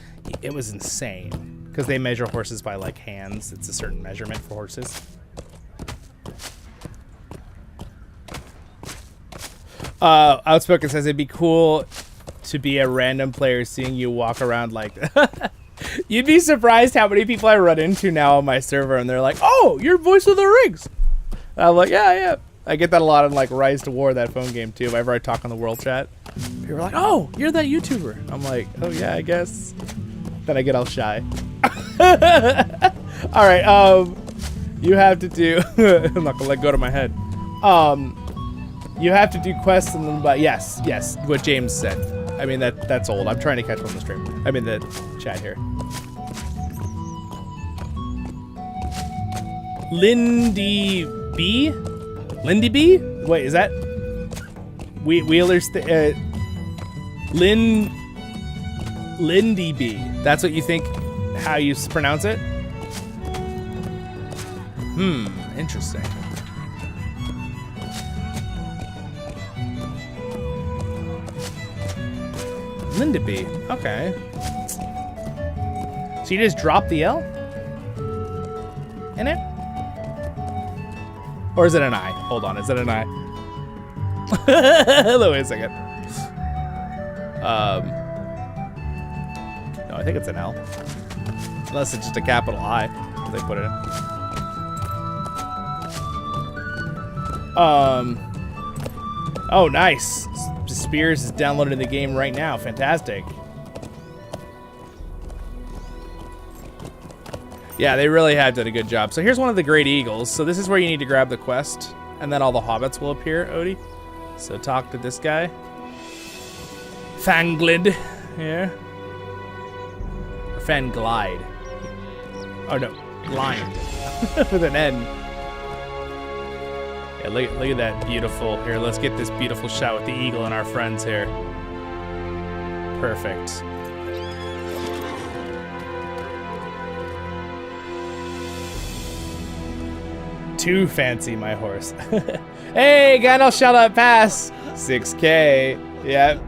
it was insane. Because they measure horses by like hands. It's a certain measurement for horses. Outspoken says it'd be cool to be a random player seeing you walk around like you'd be surprised how many people I run into now on my server and they're like, oh, you're Voice of the Rings. I'm like, yeah. I get that a lot in like Rise to War, that phone game too. Whenever I talk on the world chat, people are like, "Oh, you're that YouTuber." I'm like, "Oh yeah, I guess." Then I get all shy. All right, you have to do. I'm not gonna let go to my head. You have to do quests and then, but yes, what James said. I mean that's old. I'm trying to catch him on the stream. I mean the chat here. Lindy B. Wait, is that Wheeler's Lindy B? That's what you think? How you pronounce it? Interesting. Lindy B. Okay. So you just drop the L in it? Or is it an I? Hold on, is it an I? Wait a second. No, I think it's an L. Unless it's just a capital I. They put it in. Oh, nice. Spears is downloaded in the game right now. Fantastic. Yeah, they really have done a good job. So here's one of the Great Eagles. So this is where you need to grab the quest, and then all the hobbits will appear, Odie. So talk to this guy. Fanglid. Yeah. Or Fanglide. Oh no, blind. With an N. Yeah, look at that beautiful. Here, let's get this beautiful shot with the eagle and our friends here. Perfect. Too fancy, my horse. Hey, Gandalf, shout out pass. 6K. Yep.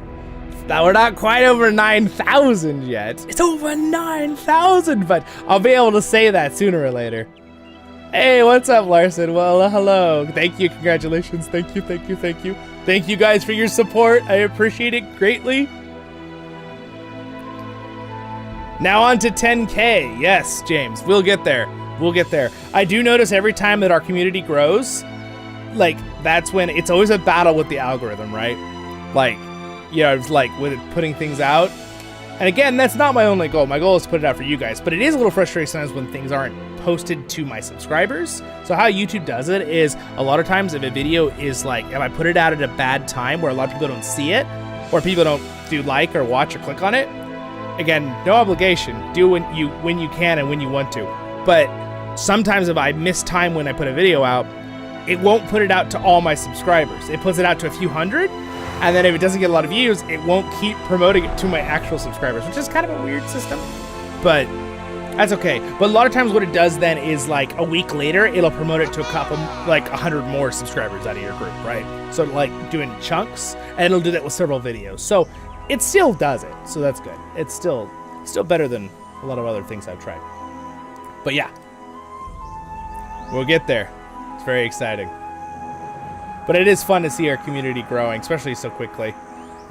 Now we're not quite over 9,000 yet. It's over 9,000, but I'll be able to say that sooner or later. Hey, what's up, Larson? Well, hello. Thank you. Congratulations. Thank you. Thank you. Thank you. Thank you guys for your support. I appreciate it greatly. Now on to 10K. Yes, James. We'll get there. We'll get there. I do notice every time that our community grows, like, that's when it's always a battle with the algorithm, right? Like, you know, it's like with putting things out. And again, that's not my only goal. My goal is to put it out for you guys, but it is a little frustrating sometimes when things aren't posted to my subscribers. So how YouTube does it is a lot of times if a video is like, if I put it out at a bad time where a lot of people don't see it, or people don't do like or watch or click on it, again, no obligation. Do when you can and when you want to. But sometimes if I miss time when I put a video out, it won't put it out to all my subscribers. It puts it out to a few hundred, and then if it doesn't get a lot of views, it won't keep promoting it to my actual subscribers, which is kind of a weird system, but that's okay. But a lot of times what it does then is like a week later, it'll promote it to a couple, like 100 more subscribers out of your group, right? So like doing chunks, and it'll do that with several videos. So it still does it, so that's good. It's still better than a lot of other things I've tried. But yeah, we'll get there. It's very exciting. But it is fun to see our community growing, especially so quickly.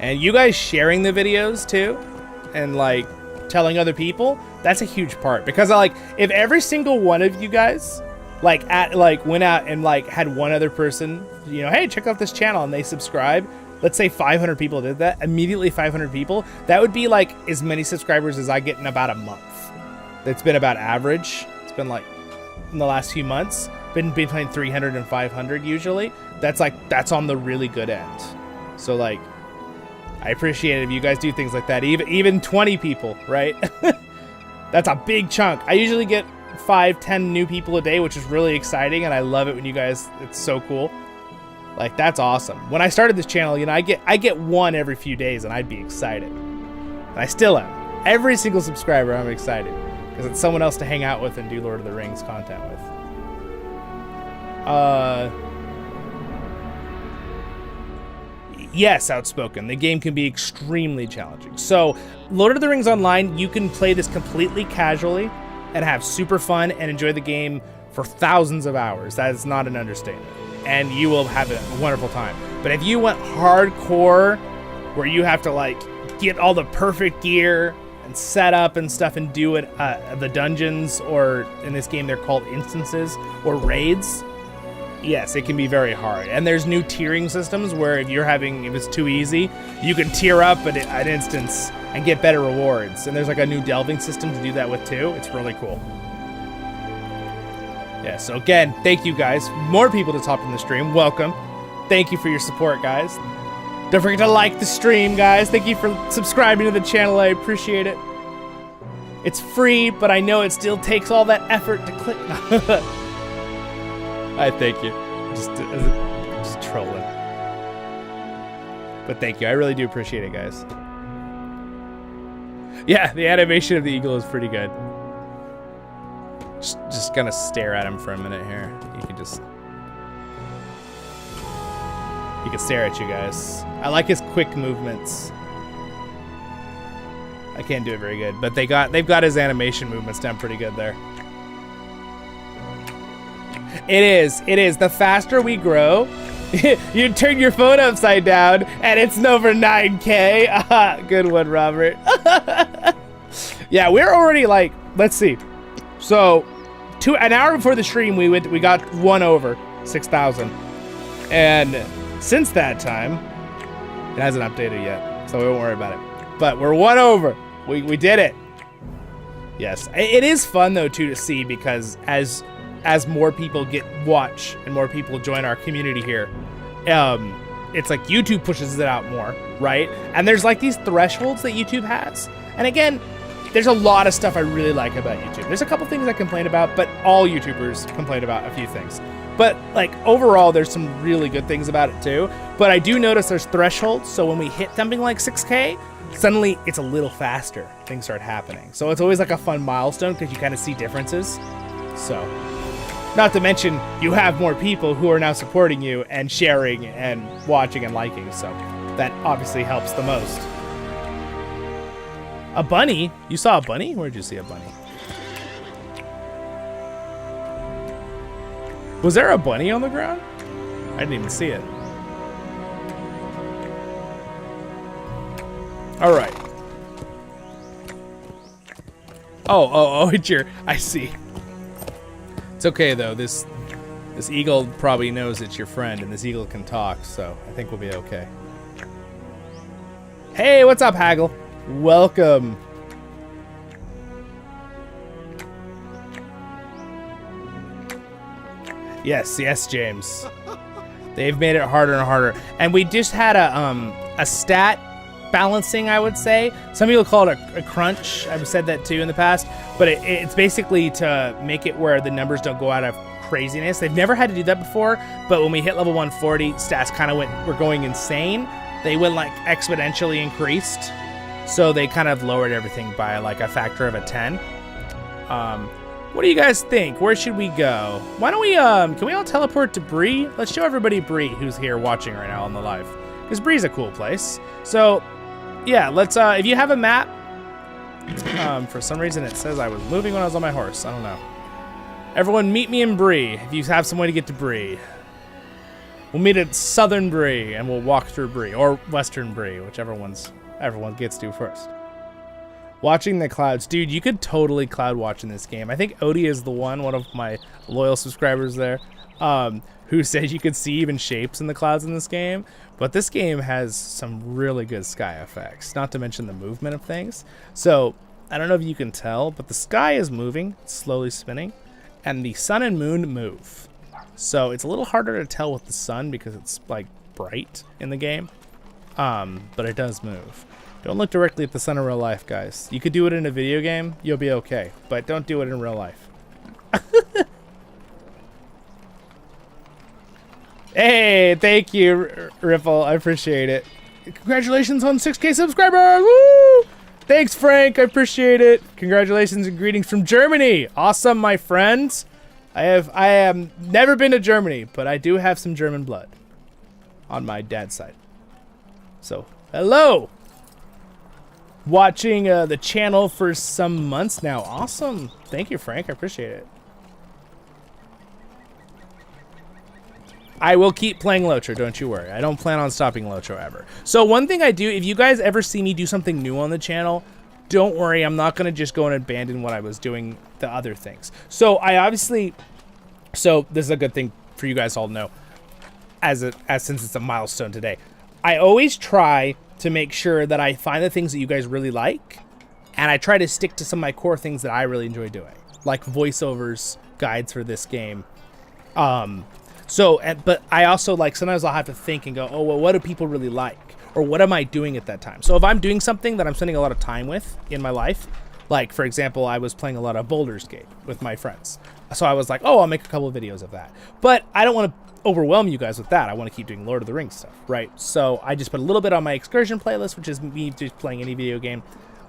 And you guys sharing the videos too, and like telling other people, that's a huge part. Because like, if every single one of you guys went out and like had one other person, you know, hey, check out this channel, and they subscribe. Let's say 500 people did that, immediately 500 people, that would be like as many subscribers as I get in about a month. That's been about average. It's been like, in the last few months, been between 300 and 500 usually. That's on the really good end. So like, I appreciate it if you guys do things like that. Even 20 people, right? That's a big chunk. I usually get 5-10 new people a day, which is really exciting, and I love it when you guys, it's so cool. Like, that's awesome. When I started this channel, you know, I get one every few days, and I'd be excited. And I still am. Every single subscriber, I'm excited. Because it's someone else to hang out with and do Lord of the Rings content with. Yes, Outspoken. The game can be extremely challenging. So, Lord of the Rings Online, you can play this completely casually and have super fun and enjoy the game for thousands of hours. That is not an understatement. And you will have a wonderful time. But if you want hardcore, where you have to like get all the perfect gear and set up and stuff and do it, the dungeons, or in this game they're called instances or raids, yes, it can be very hard. And there's new tiering systems where if it's too easy, you can tier up an instance and get better rewards. And there's like a new delving system to do that with too. It's really cool. Yeah, so again, thank you guys. More people just hopped in the stream. Welcome. Thank you for your support, guys. Don't forget to like the stream, guys. Thank you for subscribing to the channel. I appreciate it. It's free, but I know it still takes all that effort to click. I thank you. Just trolling. But thank you. I really do appreciate it, guys. Yeah, the animation of the eagle is pretty good. Just gonna stare at him for a minute here. You can stare at you guys. I like his quick movements. I can't do it very good, but they've got his animation movements down pretty good there. It is. The faster we grow, you turn your phone upside down and it's over 9K. Good one, Robert. Yeah, we're already like, let's see. So, an hour before the stream, we got one over 6,000, and since that time, it hasn't updated yet, so we won't worry about it. But we're one over. We did it. Yes, it is fun though too to see, because as more people watch and more people join our community here, it's like YouTube pushes it out more, right? And there's like these thresholds that YouTube has, and again, there's a lot of stuff I really like about YouTube. There's a couple things I complain about, but all YouTubers complain about a few things. But like overall, there's some really good things about it too. But I do notice there's thresholds. So when we hit something like 6K, suddenly it's a little faster. Things start happening. So it's always like a fun milestone because you kind of see differences. So, not to mention you have more people who are now supporting you and sharing and watching and liking. So that obviously helps the most. A bunny? You saw a bunny? Where'd you see a bunny? Was there a bunny on the ground? I didn't even see it. All right. Oh, it's your, I see. It's okay though. This eagle probably knows it's your friend, and this eagle can talk, so I think we'll be okay. Hey, what's up, Haggle? Welcome. Yes, James. They've made it harder and harder. And we just had a stat balancing, I would say. Some people call it a crunch. I've said that too in the past. But it's basically to make it where the numbers don't go out of craziness. They've never had to do that before, but when we hit level 140, stats kind of were going insane. They went like exponentially increased. So they kind of lowered everything by like a factor of a 10. What do you guys think? Where should we go? Why don't we, can we all teleport to Bree? Let's show everybody Bree who's here watching right now on the live. Because Bree's a cool place. So, yeah, let's, if you have a map, for some reason it says I was moving when I was on my horse. I don't know. Everyone meet me in Bree if you have some way to get to Bree. We'll meet at Southern Bree and we'll walk through Bree, or Western Bree, whichever everyone gets to first. Watching the clouds. Dude, you could totally cloud watch in this game. I think Odie is the one of my loyal subscribers there, who says you could see even shapes in the clouds in this game. But this game has some really good sky effects, not to mention the movement of things. So, I don't know if you can tell, but the sky is moving, it's slowly spinning, and the sun and moon move. So, it's a little harder to tell with the sun because it's like bright in the game. But it does move. Don't look directly at the sun in real life, guys. You could do it in a video game, you'll be okay. But don't do it in real life. Hey, thank you, Riffle. I appreciate it. Congratulations on 6K subscribers! Woo! Thanks, Frank. I appreciate it. Congratulations and greetings from Germany. Awesome, my friends. I have never been to Germany, but I do have some German blood on my dad's side. So, hello. Watching the channel for some months now. Awesome. Thank you, Frank. I appreciate it. I will keep playing LOTRO, don't you worry. I don't plan on stopping LOTRO ever. So one thing I do, if you guys ever see me do something new on the channel, don't worry, I'm not going to just go and abandon what I was doing, the other things. So so this is a good thing for you guys all to know, since it's a milestone today. I always try to make sure that I find the things that you guys really like, and I try to stick to some of my core things that I really enjoy doing, like voiceovers, guides for this game. But I also, like, sometimes I'll have to think and go, oh, well, what do people really like? Or what am I doing at that time? So if I'm doing something that I'm spending a lot of time with in my life, like, for example, I was playing a lot of Baldur's Gate with my friends. So I was like, oh, I'll make a couple of videos of that. But I don't want to overwhelm you guys with that. I want to keep doing Lord of the Rings stuff, right? So I just put a little bit on my excursion playlist, which is me just playing any video game.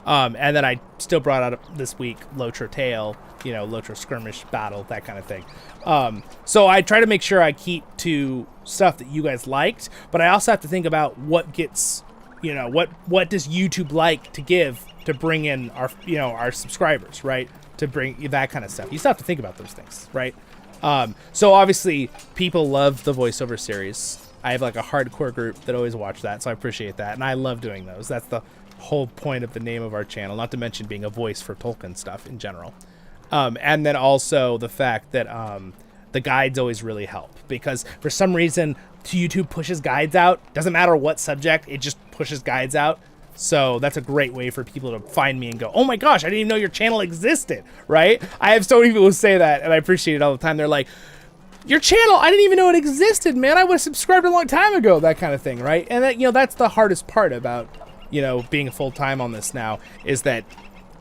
And then I still brought out this week LOTRO Tale, you know, LOTRO Skirmish Battle, that kind of thing. So I try to make sure I keep to stuff that you guys liked, but I also have to think about what gets, you know, what does YouTube like to give to bring in our, you know, our subscribers, right? To bring that kind of stuff. You still have to think about those things, right? So obviously people love the voiceover series. I have like a hardcore group that always watch that, so I appreciate that, and I love doing those. That's whole point of the name of our channel, not to mention being a voice for Tolkien stuff in general. And then also the fact that the guides always really help, because for some reason YouTube pushes guides out. Doesn't matter what subject, it just pushes guides out. So that's a great way for people to find me and go, oh my gosh, I didn't even know your channel existed, right? I have so many people who say that, and I appreciate it all the time. They're like, your channel, I didn't even know it existed, man. I would have subscribed a long time ago, that kind of thing, right? And that, that's the hardest part about, being full-time on this now, is that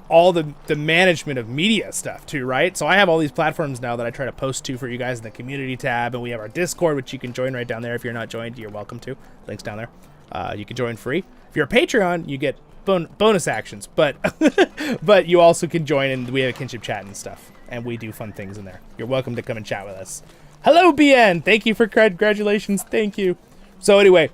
all the management of media stuff too, right? So I have all these platforms now that I try to post to for you guys in the community tab, and we have our Discord, which you can join right down there. If you're not joined, you're welcome to. Link's down there. You can join free. If you're a Patreon, you get bonus actions, but but you also can join, and we have a kinship chat and stuff, and we do fun things in there. You're welcome to come and chat with us. Hello, BN. Thank you for congratulations. Thank you. So anyway,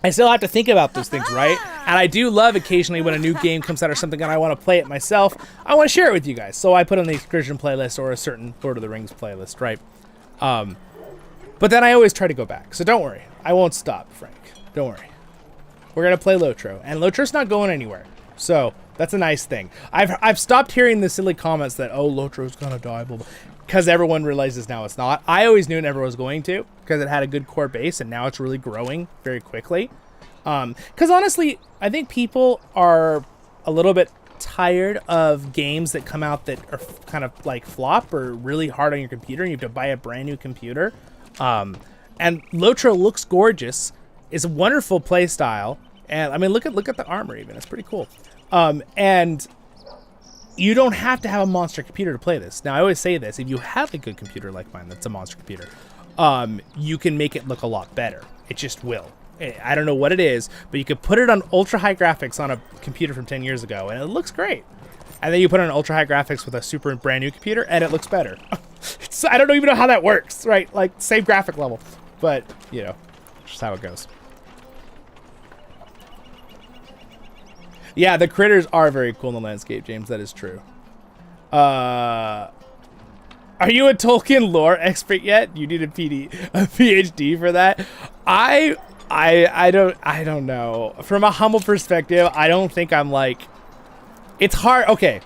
I still have to think about those things, right? And I do love occasionally when a new game comes out or something and I want to play it myself, I want to share it with you guys. So I put on the excursion playlist or a certain Lord of the Rings playlist, right? But then I always try to go back. So don't worry. I won't stop, Frank. Don't worry. We're going to play LOTRO. And LOTRO's not going anywhere. So that's a nice thing. I've stopped hearing the silly comments that, oh, LOTRO's going to die, blah, blah, because everyone realizes now it's not. I always knew it never was going to, because it had a good core base, and now it's really growing very quickly. Because honestly, I think people are a little bit tired of games that come out that are kind of like flop or really hard on your computer, and you have to buy a brand new computer. And LOTRO looks gorgeous. It's a wonderful play style. And I mean, look at the armor even. It's pretty cool. And you don't have to have a monster computer to play this. Now, I always say this. If you have a good computer like mine that's a monster computer, you can make it look a lot better. It just will. I don't know what it is, but you could put it on ultra high graphics on a computer from 10 years ago, and it looks great. And then you put it on ultra high graphics with a super brand new computer, and it looks better. I don't even know how that works, right? Like, same graphic level. But, just how it goes. Yeah, the critters are very cool in the landscape, James. That is true. Are you a Tolkien lore expert yet? You need a PhD for that. I don't know. From a humble perspective, I don't think I'm like. It's hard. Okay.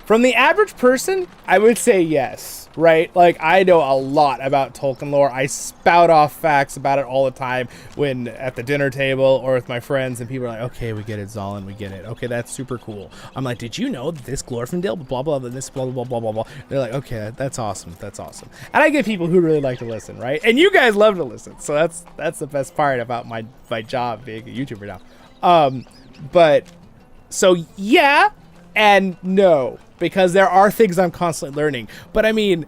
From the average person, I would say yes, right? Like, I know a lot about Tolkien lore. I spout off facts about it all the time when at the dinner table or with my friends, and people are like, okay, we get it, Zollin, we get it. Okay, that's super cool. I'm like, did you know that this Glorfindel, blah, blah, blah, this, blah, blah, blah, blah, blah. They're like, okay, that's awesome. That's awesome. And I get people who really like to listen, right? And you guys love to listen. So that's the best part about my job being a YouTuber now. But, so yeah and no. Because there are things I'm constantly learning. But I mean,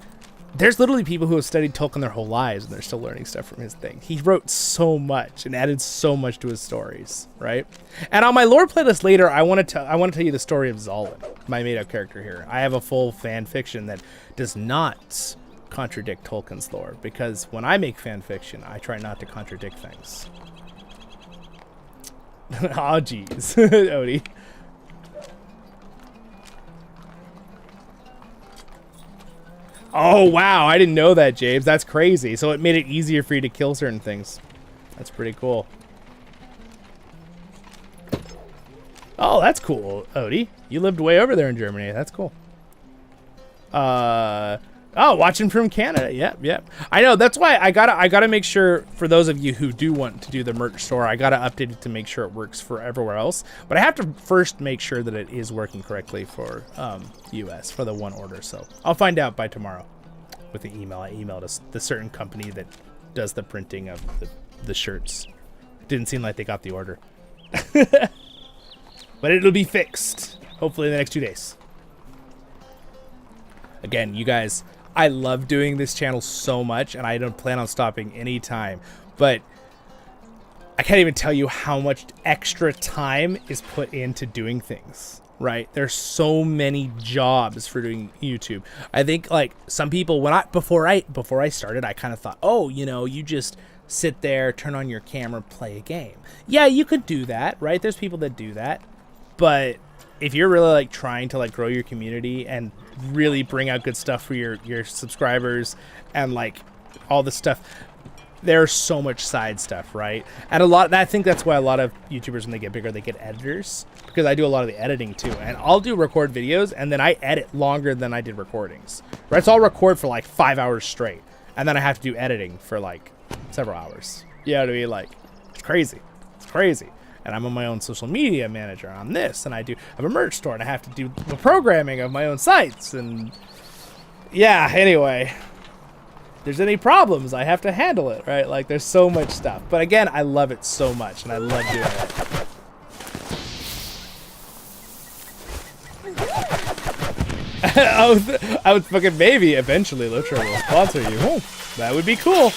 there's literally people who have studied Tolkien their whole lives, and they're still learning stuff from his thing. He wrote so much and added so much to his stories, right? And on my lore playlist later, I want to tell you the story of Zollin, my made-up character here. I have a full fan fiction that does not contradict Tolkien's lore, because when I make fan fiction, I try not to contradict things. Oh, jeez, Odie. Oh, wow. I didn't know that, James. That's crazy. So it made it easier for you to kill certain things. That's pretty cool. Oh, that's cool, Odie. You lived way over there in Germany. That's cool. Oh, watching from Canada. Yep. I know. That's why I gotta make sure, for those of you who do want to do the merch store, I gotta update it to make sure it works for everywhere else. But I have to first make sure that it is working correctly for US for the one order. So I'll find out by tomorrow with the email. I emailed the certain company that does the printing of the shirts. It didn't seem like they got the order. But it'll be fixed, hopefully in the next 2 days. Again, you guys, I love doing this channel so much, and I don't plan on stopping anytime. But I can't even tell you how much extra time is put into doing things, right? There's so many jobs for doing YouTube. I think, like, some people, before I started, I kind of thought, oh, you just sit there, turn on your camera, play a game. Yeah, you could do that, right? There's people that do that. But if you're really like trying to like grow your community and really bring out good stuff for your subscribers and like all this stuff, there's so much side stuff, right? And I think that's why a lot of YouTubers, when they get bigger, they get editors, because I do a lot of the editing too. And I'll record videos, and then I edit longer than I did recordings, right? So I'll record for like 5 hours straight, and then I have to do editing for like several hours. You know what I mean? Like, it's crazy. It's crazy. And I'm on my own social media manager on this, and I have a merch store, and I have to do the programming of my own sites. And yeah, anyway, if there's any problems, I have to handle it, right? Like, there's so much stuff. But again, I love it so much, and I love doing it. I would fucking maybe eventually LOTRO will sponsor you. Oh, that would be cool.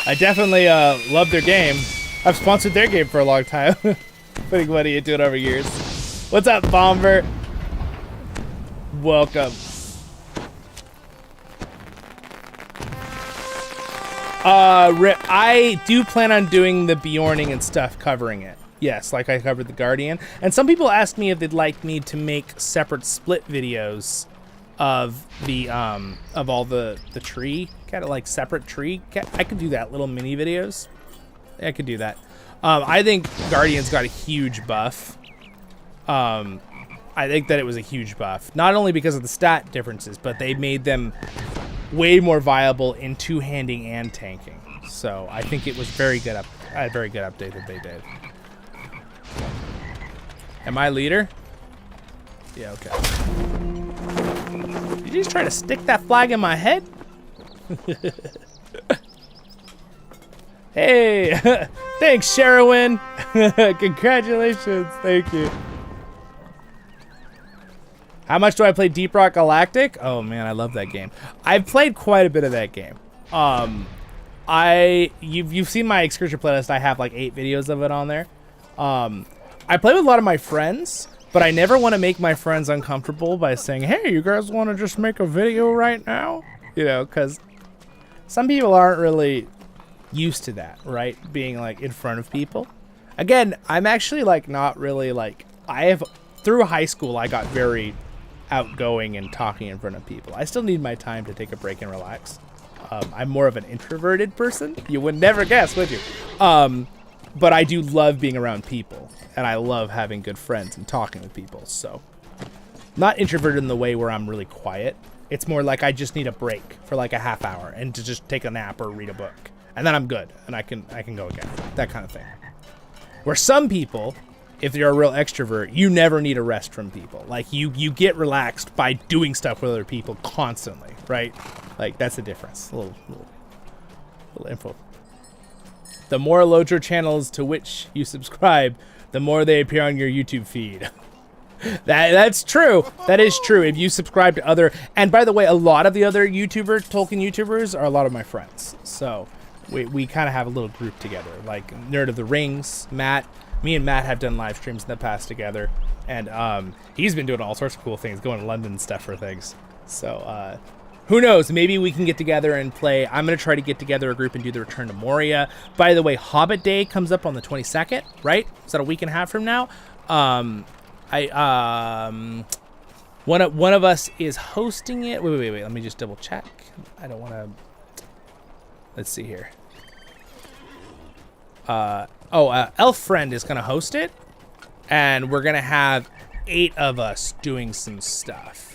I definitely love their game. I've sponsored their game for a long time. Putting money into it over years. What's up, Bomber? Welcome. I do plan on doing the Bjorning and stuff, covering it. Yes, like I covered the Guardian. And some people asked me if they'd like me to make separate split videos of the of all the tree, kind of like separate tree. I could do that, little mini videos. I could do that. I think Guardian's got a huge buff. I think that it was a huge buff, not only because of the stat differences, but they made them way more viable in two-handing and tanking. So I think it was very good. A very good update that they did. Am I leader? Yeah. Okay. Did you just try to stick that flag in my head? Hey, thanks, Sherwin. Congratulations. Thank you. How much do I play Deep Rock Galactic? Oh man, I love that game. I've played quite a bit of that game. You've seen my excursion playlist. I have like 8 videos of it on there. I play with a lot of my friends, but I never want to make my friends uncomfortable by saying, hey, you guys want to just make a video right now? You know, because some people aren't really used to that, right? Being like in front of people. Again, I'm actually like not really like, through high school, I got very outgoing and talking in front of people. I still need my time to take a break and relax. I'm more of an introverted person. You would never guess, would you? But I do love being around people, and I love having good friends and talking with people. So, not introverted in the way where I'm really quiet. It's more like I just need a break for like a half hour and to just take a nap or read a book, and then I'm good and I can go again. That kind of thing. Where some people, if you're a real extrovert, you never need a rest from people. Like you get relaxed by doing stuff with other people constantly, right? Like that's the difference. A little info. The more LOTRO channels to which you subscribe, the more they appear on your YouTube feed. That's true. That is true. If you subscribe to other, and by the way, a lot of the other Tolkien YouTubers are a lot of my friends. So we kind of have a little group together, like Nerd of the Rings, Matt. Me and Matt have done live streams in the past together, and he's been doing all sorts of cool things, going to London and stuff for things. So who knows? Maybe we can get together and play. I'm going to try to get together a group and do the Return to Moria. By the way, Hobbit Day comes up on the 22nd, right? Is that a week and a half from now? One of us is hosting it. Wait. Let me just double check. I don't want to. Let's see here. Elf Friend is going to host it, and we're going to have 8 of us doing some stuff.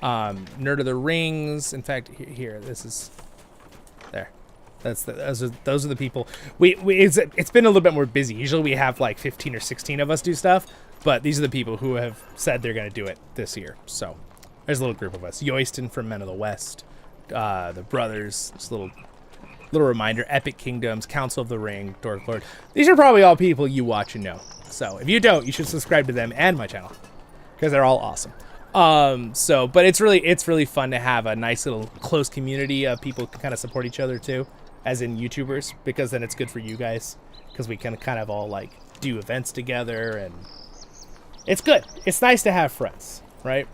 Nerd of the Rings. In fact, here, this is there. Those are the people. It's been a little bit more busy. Usually we have like 15 or 16 of us do stuff, but these are the people who have said they're going to do it this year. So there's a little group of us. Yoiston from Men of the West, the brothers. Just a little reminder. Epic Kingdoms, Council of the Ring, Dork Lord. These are probably all people you watch and know. So if you don't, you should subscribe to them and my channel because they're all awesome. But it's really fun to have a nice little close community of people who can kind of support each other too, as in YouTubers, because then it's good for you guys because we can kind of all like do events together, and it's good. It's nice to have friends, right?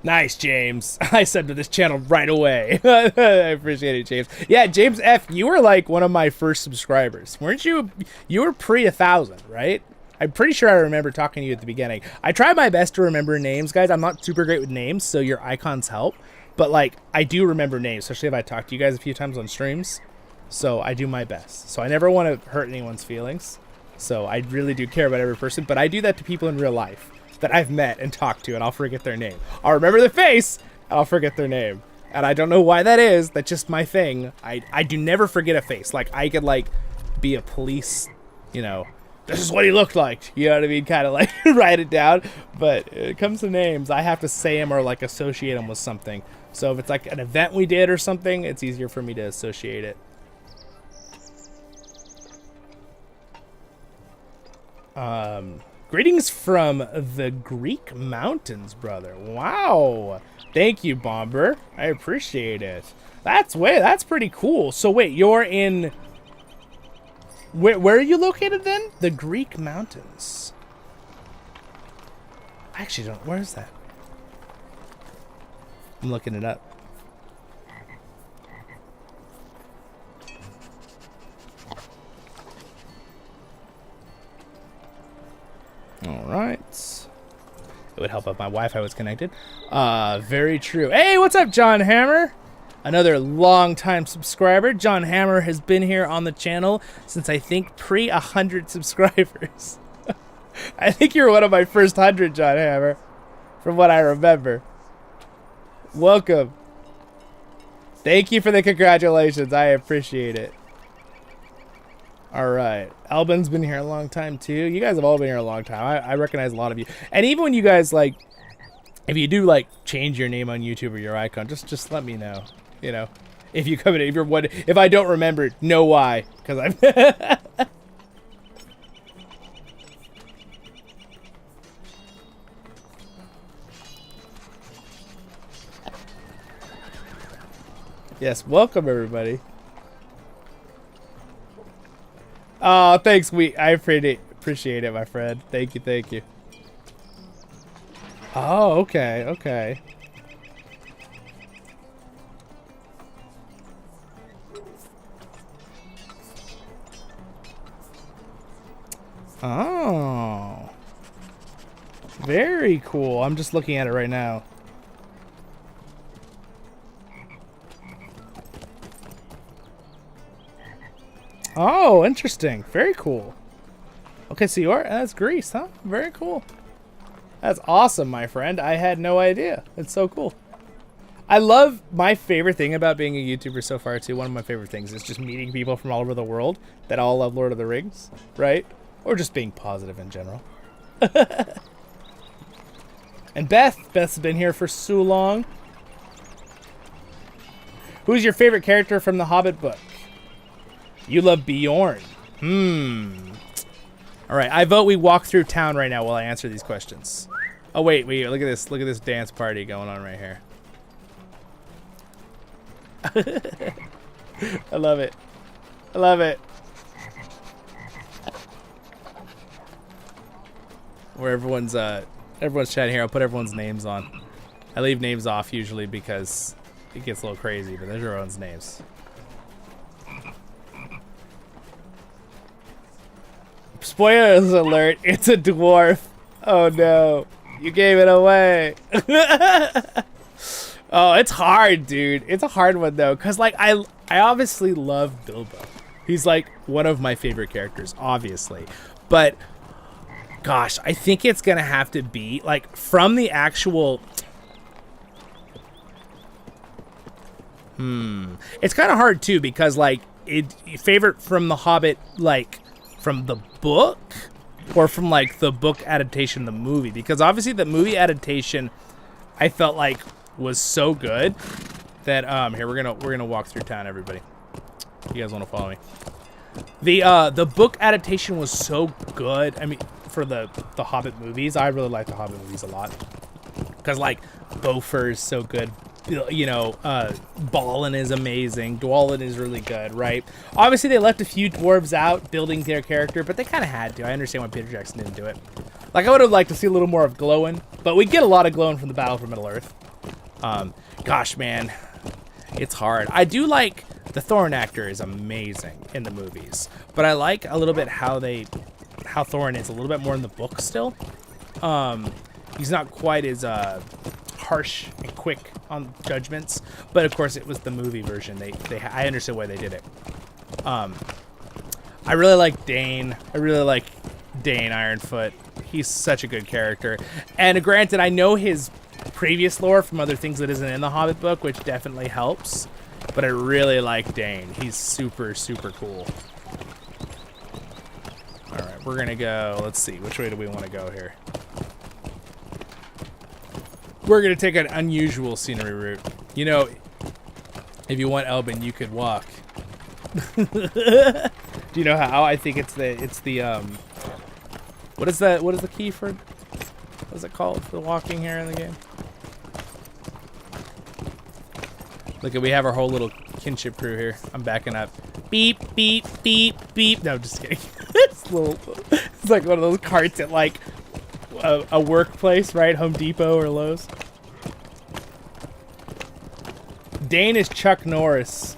Nice, James. I subbed to this channel right away. I appreciate it, James. Yeah, James F., you were like one of my first subscribers. Weren't you? You were pre-1,000, right? I'm pretty sure I remember talking to you at the beginning. I try my best to remember names, guys. I'm not super great with names, so your icons help. But like, I do remember names, especially if I talk to you guys a few times on streams. So I do my best. So I never want to hurt anyone's feelings. So I really do care about every person. But I do that to people in real life that I've met and talked to, and I'll forget their name. I'll remember their face, and I'll forget their name. And I don't know why that is. That's just my thing. I do never forget a face. Like, I could, like, be a police, you know, this is what he looked like. You know what I mean? Kind of, like, write it down. But when it comes to names, I have to say them or, like, associate them with something. So if it's, like, an event we did or something, it's easier for me to associate it. Greetings from the Greek mountains, brother. Wow. Thank you, Bomber. I appreciate it. That's pretty cool. So wait, you're in... Where are you located then? The Greek mountains. I actually don't... Where is that? I'm looking it up. All right. It would help if my Wi-Fi was connected. Very true. Hey, what's up, John Hammer? Another long-time subscriber. John Hammer has been here on the channel since I think pre-100 subscribers. I think you're one of my first 100, John Hammer, from what I remember. Welcome. Thank you for the congratulations. I appreciate it. All right. Albin's been here a long time, too. You guys have all been here a long time. I recognize a lot of you. And even when you guys, like, if you do, like, change your name on YouTube or your icon, just let me know. You know, if you come in, if I don't remember, know why. Because I'm... Yes, welcome, everybody. Oh, thanks, I appreciate it, my friend. Thank you, thank you. Oh, okay, okay. Oh. Very cool. I'm just looking at it right now. Oh, interesting. Very cool. Okay, so you are... That's Greece, huh? Very cool. That's awesome, my friend. I had no idea. It's so cool. I love... My favorite thing about being a YouTuber so far, too, one of my favorite things is just meeting people from all over the world that all love Lord of the Rings, right? Or just being positive in general. And Beth's been here for so long. Who's your favorite character from the Hobbit book? You love Bjorn. All right, I vote we walk through town right now while I answer these questions. Oh, wait, look at this. Look at this dance party going on right here. I love it. I love it. Where everyone's chatting here, I'll put everyone's names on. I leave names off usually because it gets a little crazy, but there's everyone's names. Spoilers alert, it's a dwarf. Oh no, you gave it away. Oh, it's hard, dude. It's a hard one though, cause like I obviously love Bilbo. He's like one of my favorite characters, obviously. But gosh, I think it's gonna have to be like from the actual It's kind of hard too because like favorite from the Hobbit, like from the book or from like the book adaptation, the movie, because obviously the movie adaptation I felt like was so good that here we're gonna walk through town, everybody. You guys want to follow me? The book adaptation was so good. I mean, for the Hobbit movies, I really like the Hobbit movies a lot because like Beaufort is so good. You know, Balin is amazing. Dwalin is really good, right? Obviously, they left a few dwarves out building their character, but they kind of had to. I understand why Peter Jackson didn't do it. Like, I would have liked to see a little more of Glowin, but we get a lot of Glowin from the Battle for Middle-earth. Gosh, man, it's hard. I do like the Thorin actor is amazing in the movies, but I like a little bit how Thorin is a little bit more in the book still. He's not quite as harsh and quick on judgments, but of course it was the movie version. I understood why they did it. I really like Dane. I really like Dane Ironfoot. He's such a good character. And granted, I know his previous lore from other things that isn't in the Hobbit book, which definitely helps. But I really like Dane. He's super, super cool. All right, we're gonna go. Let's see, which way do we want to go here? We're gonna take an unusual scenery route. You know, if you want Elbin, you could walk. Do you know how? I think it's the what is the key for? What is it called for the walking here in the game? Look at, we have our whole little kinship crew here. I'm backing up. Beep, beep, beep, beep. No, just kidding. It's like one of those carts at like a workplace, right? Home Depot or Lowe's. Dane is Chuck Norris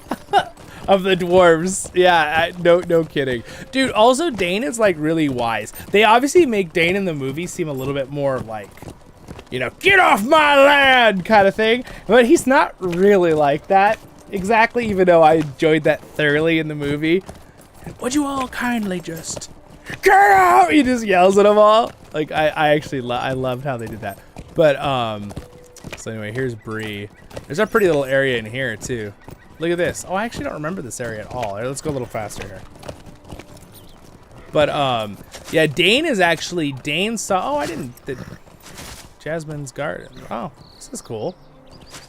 of the dwarves. Yeah, no kidding. Dude, also Dane is like really wise. They obviously make Dane in the movie seem a little bit more like, you know, get off my land kind of thing. But he's not really like that exactly, even though I enjoyed that thoroughly in the movie. Would you all kindly just get out? He just yells at them all. Like, I actually I loved how they did that. But, so anyway, here's Bree. There's a pretty little area in here, too. Look at this. Oh, I actually don't remember this area at all. Right, let's go a little faster here. But, yeah, Dane is actually, Dane saw, oh, I didn't, Jasmine's garden. Oh, this is cool.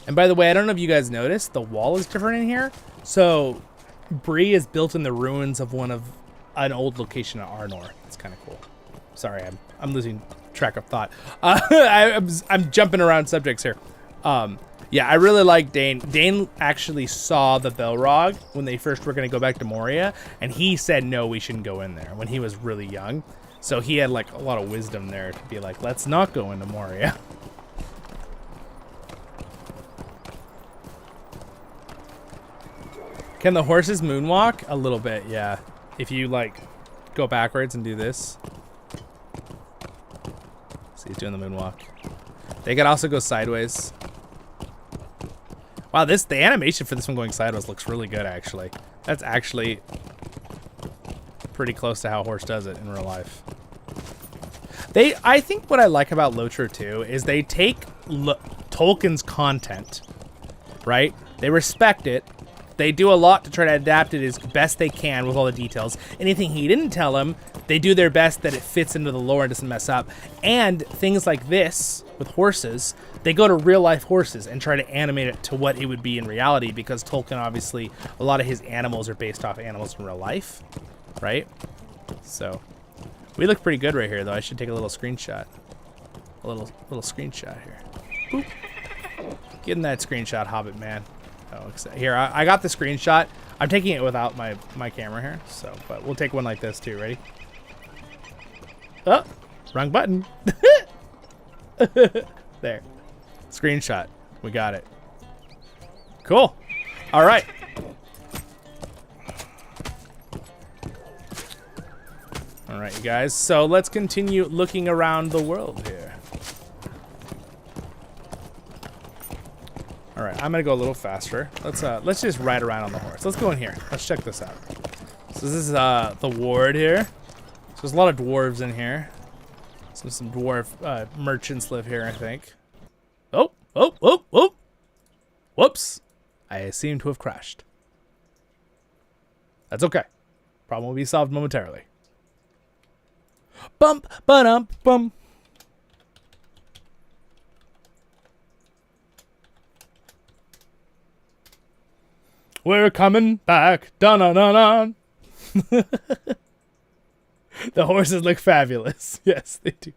And by the way, I don't know if you guys noticed, the wall is different in here. So Bree is built in the ruins of an old location at Arnor. It's kind of cool. Sorry, I'm losing track of thought. I'm jumping around subjects here. Yeah, I really like Dane. Dane actually saw the Belrog when they first were going to go back to Moria, and he said no, we shouldn't go in there when he was really young. So he had like a lot of wisdom there to be like, let's not go into Moria. Can the horses moonwalk? A little bit, yeah. If you like go backwards and do this. See, he's doing the moonwalk. They could also go sideways. Wow, the animation for this one going sideways looks really good, actually. That's actually pretty close to how a horse does it in real life. I think what I like about LOTRO too is they take Tolkien's content, right? They respect it. They do a lot to try to adapt it as best they can with all the details. Anything he didn't tell them, they do their best that it fits into the lore and doesn't mess up. And things like this with horses, they go to real life horses and try to animate it to what it would be in reality, because Tolkien, obviously, a lot of his animals are based off animals in real life, right? So we look pretty good right here, though. I should take a little screenshot. A little screenshot here. Boop. Getting that screenshot, Hobbit man. Oh, here, I got the screenshot. I'm taking it without my camera here, so, but we'll take one like this too. Ready? Oh, wrong button. There. Screenshot. We got it. Cool. All right. All right, you guys. So let's continue looking around the world here. All right, I'm gonna go a little faster. Let's just ride around on the horse. Let's go in here. Let's check this out. So this is the ward here. So there's a lot of dwarves in here. So some dwarf merchants live here, I think. Oh. Whoops. I seem to have crashed. That's okay. Problem will be solved momentarily. Bump, ba-dum, bum. We're coming back. Dun-dun-dun-dun. The horses look fabulous. Yes, they do.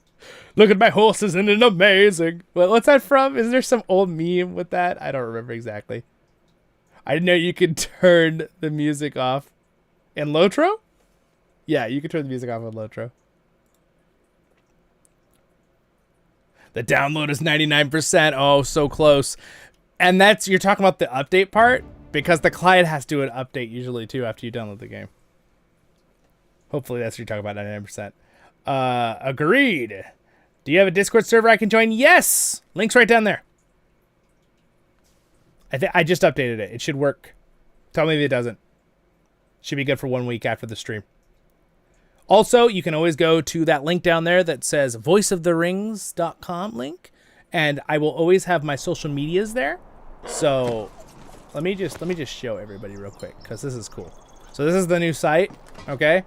Look at my horses, isn't it amazing? Well, what's that from? Is there some old meme with that? I don't remember exactly. I know you could turn the music off in LOTRO? Yeah, you could turn the music off in LOTRO. The download is 99%. Oh, so close. And that's, you're talking about the update part? Because the client has to do an update usually too after you download the game. Hopefully that's what you're talking about, 99%. Agreed. Do you have a Discord server I can join? Yes! Link's right down there. I just updated it. It should work. Tell me if it doesn't. Should be good for 1 week after the stream. Also, you can always go to that link down there that says voiceoftherings.com link, and I will always have my social medias there. So let me just show everybody real quick because this is cool. So this is the new site, okay?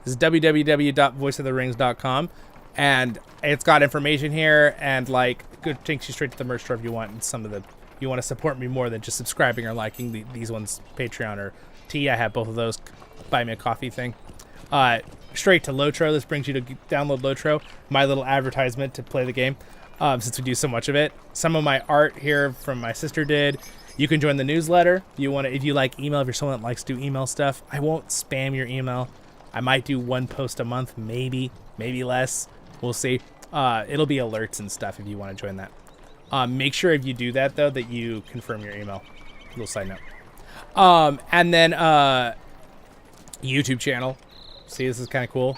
This is www.voiceoftherings.com, and it's got information here, and like it takes you straight to the merch store if you want. And some of the you want to support me more than just subscribing or liking these ones, Patreon or T. I have both of those. Buy me a coffee thing. Straight to LOTRO. This brings you to download LOTRO. My little advertisement to play the game. Since we do so much of it. Some of my art here from my sister did. You can join the newsletter. If you like email, if you're someone that likes to do email stuff, I won't spam your email. I might do 1 post a month, maybe less. We'll see. It'll be alerts and stuff if you want to join that. Make sure if you do that though that you confirm your email. Little side note. And then YouTube channel. See, this is kind of cool.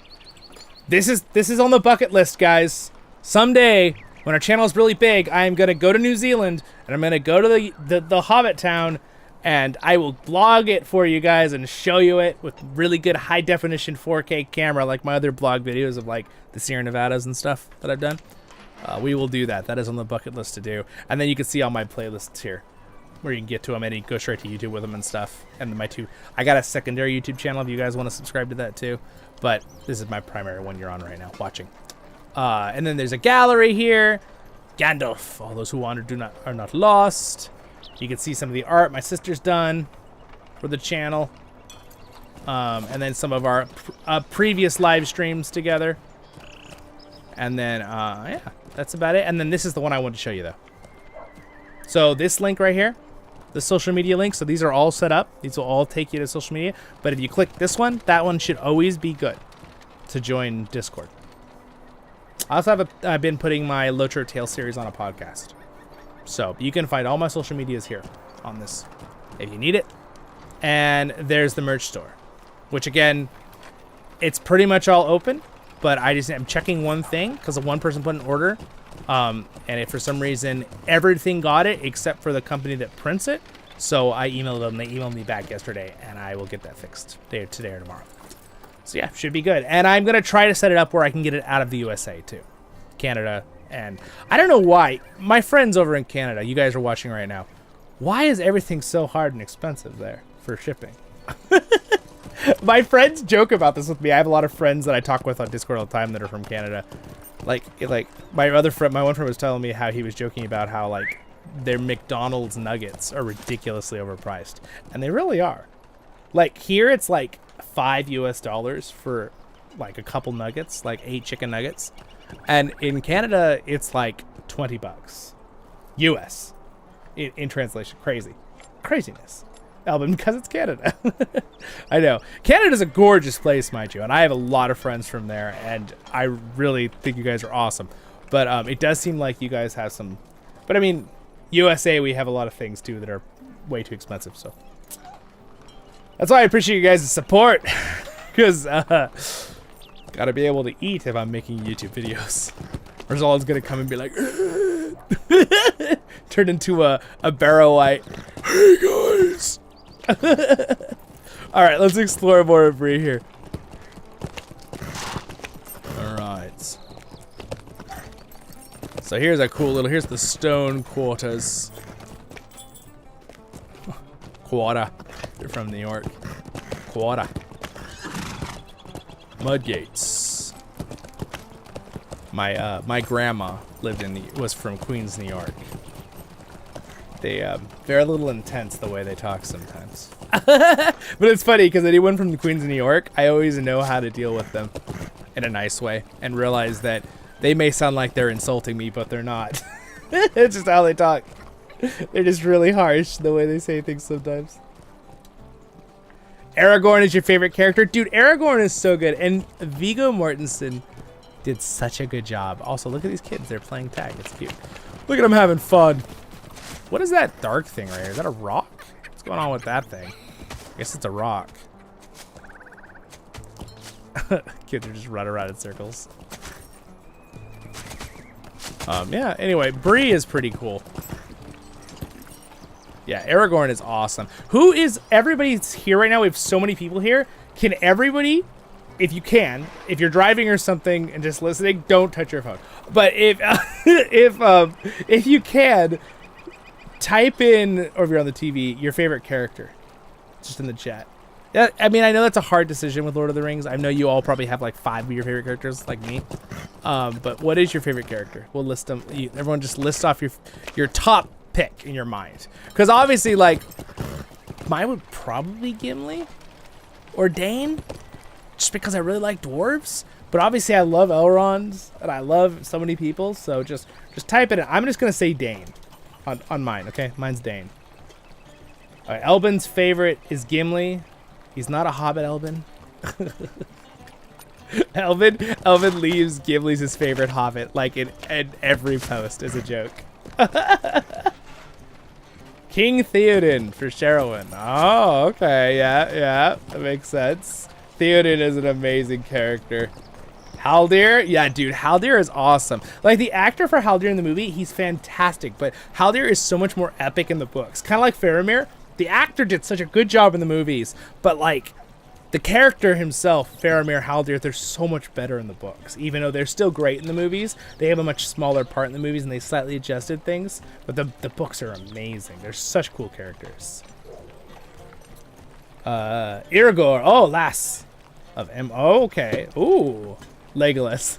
This is on the bucket list, guys. Someday, when our channel is really big, I am gonna go to New Zealand and I'm gonna go to the Hobbit town, and I will vlog it for you guys and show you it with really good high definition 4K camera, like my other blog videos of like the Sierra Nevadas and stuff that I've done. We will do that. That is on the bucket list to do. And then you can see all my playlists here, where you can get to them and you go straight to YouTube with them and stuff. And I got a secondary YouTube channel if you guys want to subscribe to that too. But this is my primary one you're on right now watching. And then there's a gallery here. Gandalf. All those who wander are not lost. You can see some of the art my sister's done for the channel. And then some of our previous live streams together. And then, yeah, that's about it. And then this is the one I wanted to show you, though. So this link right here, the social media link. So these are all set up. These will all take you to social media. But if you click this one, that one should always be good to join Discord. I also I've been putting my LOTRO Tale series on a podcast. So you can find all my social medias here on this if you need it. And there's the merch store, which again, it's pretty much all open. But I'm checking one thing because one person put an order. And if for some reason everything got it except for the company that prints it. So I emailed them. They emailed me back yesterday, and I will get that fixed today or tomorrow. So yeah, should be good. And I'm going to try to set it up where I can get it out of the USA too. Canada. And I don't know why. My friends over in Canada, you guys are watching right now. Why is everything so hard and expensive there for shipping? My friends joke about this with me. I have a lot of friends that I talk with on Discord all the time that are from Canada. Like my one friend was telling me how he was joking about how like their McDonald's nuggets are ridiculously overpriced, and they really are. Like here, it's like $5 US for like a couple nuggets, like 8 chicken nuggets, and in Canada, it's like $20 US. In translation, craziness. Album because it's Canada. I know. Canada's a gorgeous place, mind you, and I have a lot of friends from there, and I really think you guys are awesome. But it does seem like you guys have some... But I mean, USA, we have a lot of things, too, that are way too expensive, so... That's why I appreciate you guys' support, because gotta be able to eat if I'm making YouTube videos. Or Zollin's gonna come and be like... Turn into a Barrow-ite. Hey, guys! Alright, let's explore more of Bree here. Alright. So here's here's the stone quarters. Quarter. They're from New York. Quarter. Mudgates. My grandma was from Queens, New York. They're a little intense the way they talk sometimes. But it's funny because anyone from the Queens of New York, I always know how to deal with them in a nice way and realize that they may sound like they're insulting me, but they're not. It's just how they talk. They're just really harsh the way they say things sometimes. Aragorn is your favorite character? Dude, Aragorn is so good. And Viggo Mortensen did such a good job. Also, look at these kids. They're playing tag. It's cute. Look at them having fun. What is that dark thing right here? Is that a rock? What's going on with that thing? I guess it's a rock. Kids are just running around in circles. Yeah, anyway, Bree is pretty cool. Yeah, Aragorn is awesome. Who is... Everybody's here right now. We have so many people here. Can everybody, if you can, if you're driving or something and just listening, don't touch your phone. But if if you can, type in, or if you're on the TV, your favorite character. Just in the chat. I mean, I know that's a hard decision with Lord of the Rings. I know you all probably have like 5 of your favorite characters, like me. But what is your favorite character? We'll list them. Everyone just list off your top pick in your mind. Because obviously, like, mine would probably be Gimli or Dane, just because I really like dwarves. But obviously, I love Elrond, and I love so many people. So just type it in. I'm just gonna say Dane on mine. Okay, mine's Dane. All right, Elbin's favorite is Gimli. He's not a Hobbit, Elbin. Elvin leaves Gimli's his favorite Hobbit, like in every post as a joke. King Theoden for Sherwin. Oh, okay, yeah, that makes sense. Theoden is an amazing character. Haldir, yeah, dude, Haldir is awesome. Like, the actor for Haldir in the movie, he's fantastic, but Haldir is so much more epic in the books. Kind of like Faramir. The actor did such a good job in the movies, but like the character himself, Faramir, Haldir, they're so much better in the books. Even though they're still great in the movies, they have a much smaller part in the movies and they slightly adjusted things. But the books are amazing. They're such cool characters. Iragor, oh, Lass of M. Oh, okay. Ooh, Legolas.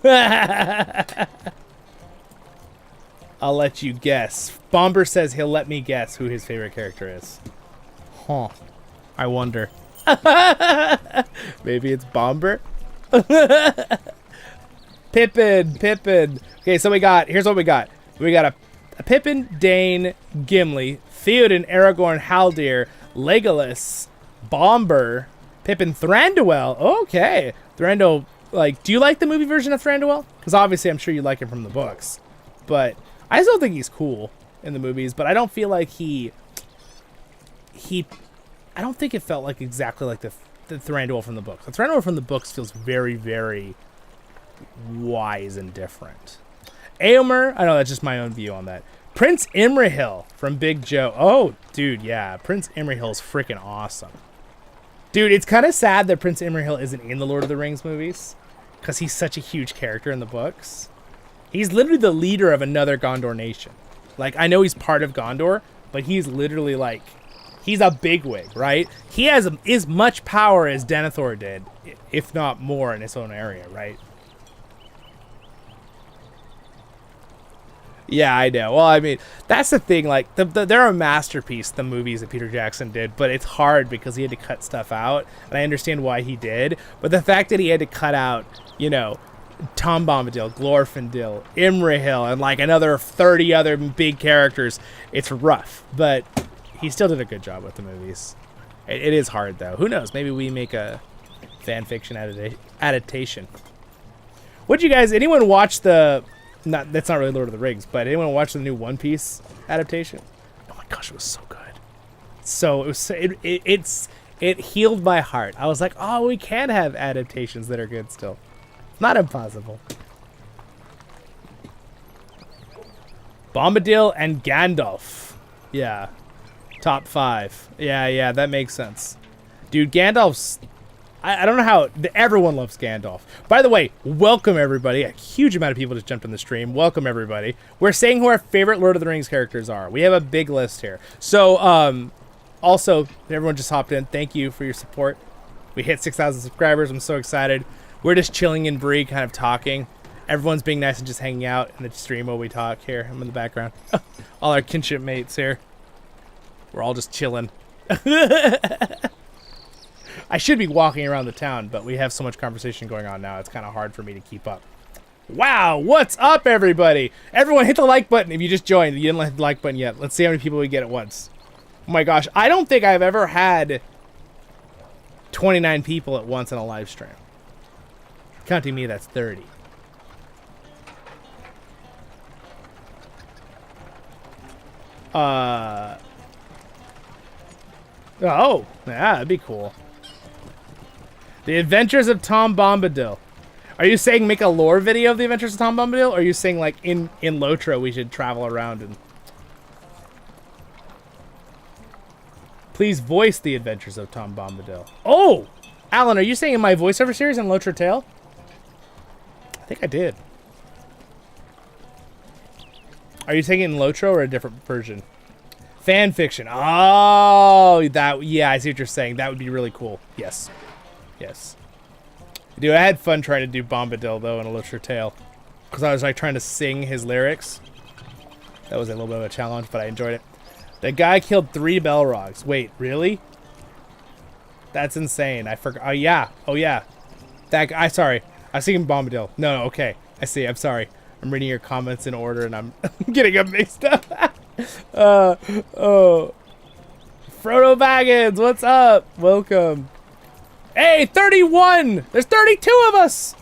I'll let you guess. Bomber says he'll let me guess who his favorite character is. Huh. I wonder. Maybe it's Bomber? Pippin. Okay, so here's what we got. We got a Pippin, Dane, Gimli, Theoden, Aragorn, Haldir, Legolas, Bomber, Pippin, Thranduil. Okay. Thranduil, like, do you like the movie version of Thranduil? Because obviously I'm sure you like him from the books. But I still think he's cool in the movies, but I don't feel like I don't think it felt like exactly like the Thranduil from the books. The Thranduil from the books feels very, very wise and different. Éomer, I know that's just my own view on that. Prince Imrahil from Big Joe. Oh, dude, yeah. Prince Imrahil is freaking awesome. Dude, it's kind of sad that Prince Imrahil isn't in the Lord of the Rings movies because he's such a huge character in the books. He's literally the leader of another Gondor nation. Like, I know he's part of Gondor, but he's literally like, he's a bigwig, right? He has as much power as Denethor did, if not more, in his own area, right? Yeah, I know. Well, I mean, that's the thing. Like, they're a masterpiece, the movies that Peter Jackson did, but it's hard because he had to cut stuff out, and I understand why he did. But the fact that he had to cut out, you know, Tom Bombadil, Glorfindel, Imrahil, and like another 30 other big characters, it's rough. But he still did a good job with the movies. It is hard, though. Who knows? Maybe we make a fan fiction adaptation. What'd you guys... Anyone watch the... That's not really Lord of the Rings, but anyone watch the new One Piece adaptation? Oh my gosh, it was so good. It healed my heart. I was like, oh, we can have adaptations that are good still. Not impossible. Bombadil and Gandalf. Yeah. Top 5. Yeah, that makes sense. Dude, Gandalf's... I don't know how... Everyone loves Gandalf. By the way, welcome everybody. A huge amount of people just jumped in the stream. Welcome everybody. We're saying who our favorite Lord of the Rings characters are. We have a big list here. So, also, everyone just hopped in. Thank you for your support. We hit 6,000 subscribers. I'm so excited. We're just chilling in Bree, kind of talking. Everyone's being nice and just hanging out in the stream while we talk here. I'm in the background. All our kinship mates here. We're all just chilling. I should be walking around the town, but we have so much conversation going on now, it's kind of hard for me to keep up. Wow, what's up, everybody? Everyone hit the like button if you just joined. You didn't hit the like button yet. Let's see how many people we get at once. Oh my gosh, I don't think I've ever had 29 people at once in a live stream. Counting me, that's 30. Oh, yeah, that'd be cool. The Adventures of Tom Bombadil. Are you saying make a lore video of the Adventures of Tom Bombadil? Or are you saying like in LOTRO we should travel around and... Please voice the adventures of Tom Bombadil. Oh! Alan, are you saying in my voiceover series in LOTRO Tale? I think I did. Are you taking in LOTRO or a different version? Fan fiction. Oh, that, yeah, I see what you're saying. That would be really cool. Yes. Yes. Dude, I had fun trying to do Bombadil, though, in a LOTRO Tale. Because I was, like, trying to sing his lyrics. That was a little bit of a challenge, but I enjoyed it. The guy killed 3 Balrogs. Wait, really? That's insane. I forgot. Oh, yeah. Oh, yeah. That guy, sorry. I was thinking Bombadil. No, okay. I see. I'm sorry. I'm reading your comments in order, and I'm getting them mixed up. Oh. Frodo Baggins, what's up? Welcome. Hey, 31! There's 32 of us!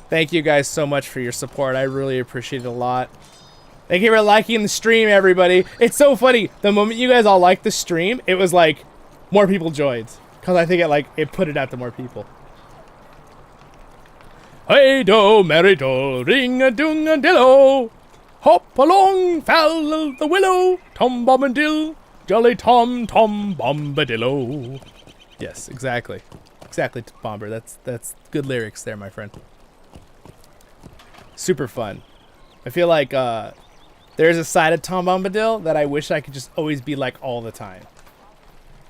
Thank you guys so much for your support. I really appreciate it a lot. Thank you for liking the stream, everybody. It's so funny. The moment you guys all liked the stream, it was like more people joined. Because I think it put it out to more people. Hey do, merry do, ring a dung a dillo. Hop along, foul the willow. Tom Bombadil, jolly Tom Bombadillo. Yes, exactly. Exactly, Bomber. That's good lyrics there, my friend. Super fun. I feel like there's a side of Tom Bombadil that I wish I could just always be like all the time.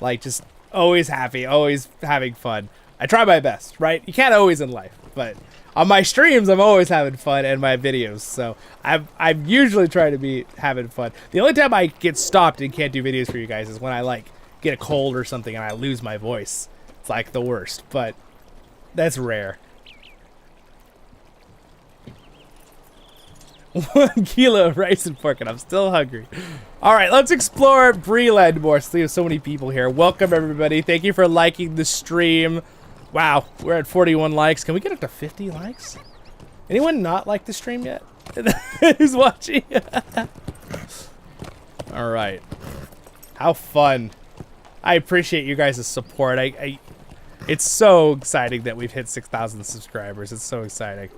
Like just always happy, always having fun. I try my best, right? You can't always in life, but on my streams I'm always having fun and my videos. So I'm usually trying to be having fun. The only time I get stopped and can't do videos for you guys is when I like get a cold or something and I lose my voice. It's like the worst, but that's rare. 1 kilo of rice and pork, and I'm still hungry. All right, let's explore Breeland more. So there's so many people here. Welcome, everybody. Thank you for liking the stream. Wow, we're at 41 likes. Can we get up to 50 likes? Anyone not like the stream yet? Who's watching? All right. How fun. I appreciate you guys' support. It's so exciting that we've hit 6,000 subscribers. It's so exciting.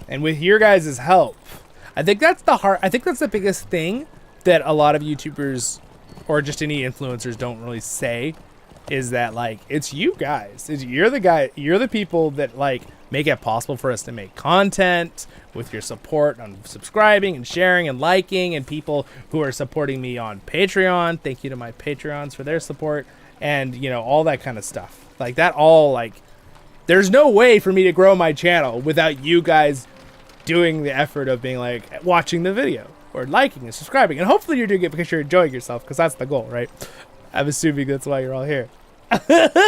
And with your guys' help, I think that's the biggest thing that a lot of YouTubers or just any influencers don't really say, is that like it's you guys. You're the people that like make it possible for us to make content with your support on subscribing and sharing and liking, and people who are supporting me on Patreon. Thank you to my Patreons for their support, and you know, all that kind of stuff. Like that all like there's no way for me to grow my channel without you guys doing the effort of being like watching the video or liking and subscribing, and hopefully you're doing it because you're enjoying yourself, because that's the goal, right? I'm assuming that's why you're all here. It'd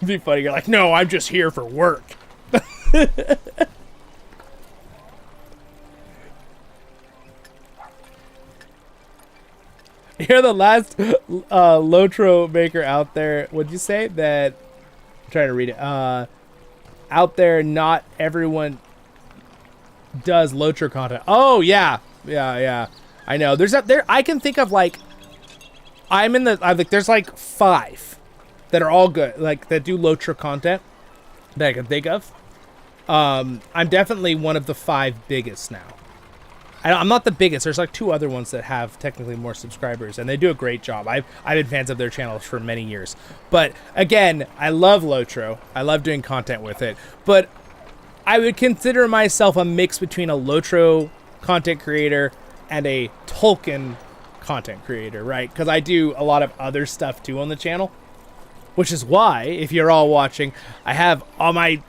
be funny, you're like, no, I'm just here for work. You're the last LOTRO maker out there. What'd you say? That I'm trying to read it. Out there, not everyone does LOTRO content. Oh yeah. I know. I can think of like there's like 5 that are all good, like that do LOTRO content that I can think of. I'm definitely one of the 5 biggest now. I'm not the biggest. There's like 2 other ones that have technically more subscribers, and they do a great job. I've been fans of their channels for many years. But again, I love LOTRO. I love doing content with it. But I would consider myself a mix between a LOTRO content creator and a Tolkien content creator, right? Because I do a lot of other stuff too on the channel, which is why, if you're all watching, I have all my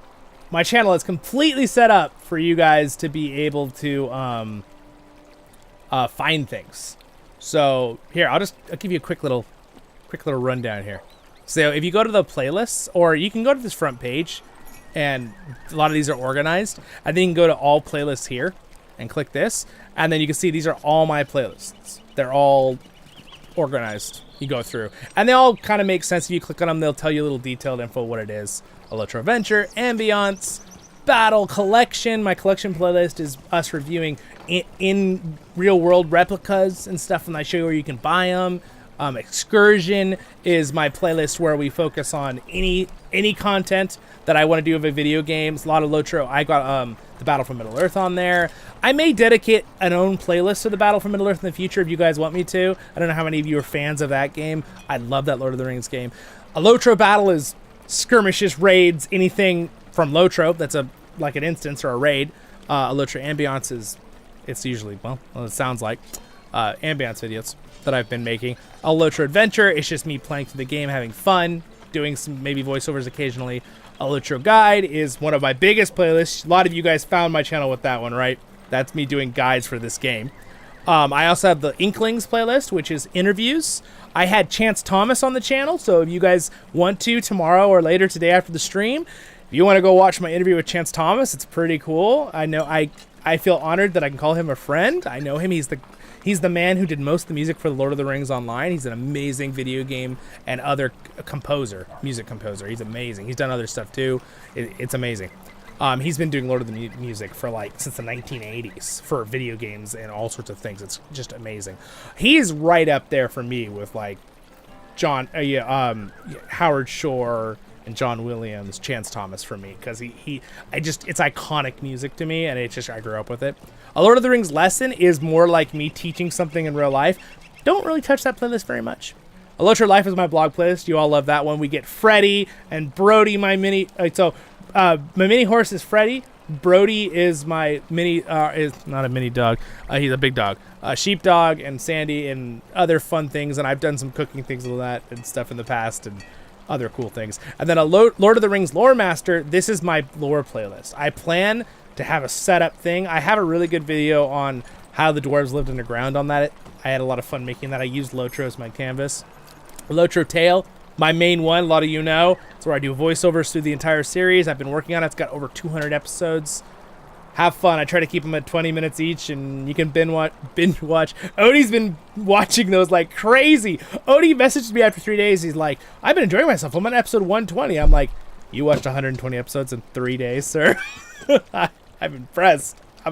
channel is completely set up for you guys to be able to find things. So here, I'll give you a quick little rundown here. So if you go to the playlists, or you can go to this front page, and a lot of these are organized, and then you can go to all playlists here and click this, and then you can see these are all my playlists. They're all organized. You go through, and they all kind of make sense. If you click on them, they'll tell you a little detailed info what it is. A LOTRO Adventure, Ambiance, Battle, Collection. My collection playlist is us reviewing in real world replicas and stuff, and I show you where you can buy them. Excursion is my playlist where we focus on any content that I want to do of a video games. A lot of LOTRO. I got the Battle for Middle-earth on there. I may dedicate an own playlist to the Battle for Middle-earth in the future if you guys want me to. I don't know how many of you are fans of that game. I love that Lord of the Rings game. A LOTRO battle is skirmishes, raids, anything from LOTRO that's like an instance or a raid. A LOTRO ambiance is, it's usually, well, it sounds like ambiance videos that I've been making. A LOTRO adventure, it's just me playing through the game, having fun, doing some maybe voiceovers occasionally. A LOTRO guide is one of my biggest playlists. A lot of you guys found my channel with that one, right? That's me doing guides for this game. I also have the Inklings playlist, which is interviews. I had Chance Thomas on the channel, so if you guys want to, tomorrow or later today after the stream, if you want to go watch my interview with Chance Thomas, it's pretty cool. I know I feel honored that I can call him a friend. I know him. He's the man who did most of the music for the Lord of the Rings Online. He's an amazing video game and other music composer. He's amazing. He's done other stuff too. It's amazing. He's been doing Lord of the music for since the 1980s for video games and all sorts of things. It's just amazing. He's right up there for me with like Howard Shore and John Williams, Chance Thomas for me, because it's iconic music to me, and I grew up with it. A Lord of the Rings lesson is more like me teaching something in real life. Don't really touch that playlist very much. A LOTRO Life is my blog playlist. You all love that one. We get Freddy and Brody, my mini. My mini horse is Freddy. Brody is my is not a mini dog. He's a big dog. Sheepdog and Sandy and other fun things. And I've done some cooking things with that and stuff in the past and other cool things. And then a Lord of the Rings Lore Master. This is my lore playlist. I plan to have a setup thing. I have a really good video on how the dwarves lived underground on that. I had a lot of fun making that. I used LOTRO as my canvas. LOTRO Tale, my main one, a lot of you know. It's where I do voiceovers through the entire series. I've been working on it. It's got over 200 episodes. Have fun. I try to keep them at 20 minutes each, and you can binge watch. Odie's been watching those like crazy. Odie messaged me after 3 days. He's like, I've been enjoying myself. I'm on episode 120. I'm like, you watched 120 episodes in 3 days, sir? I'm impressed. A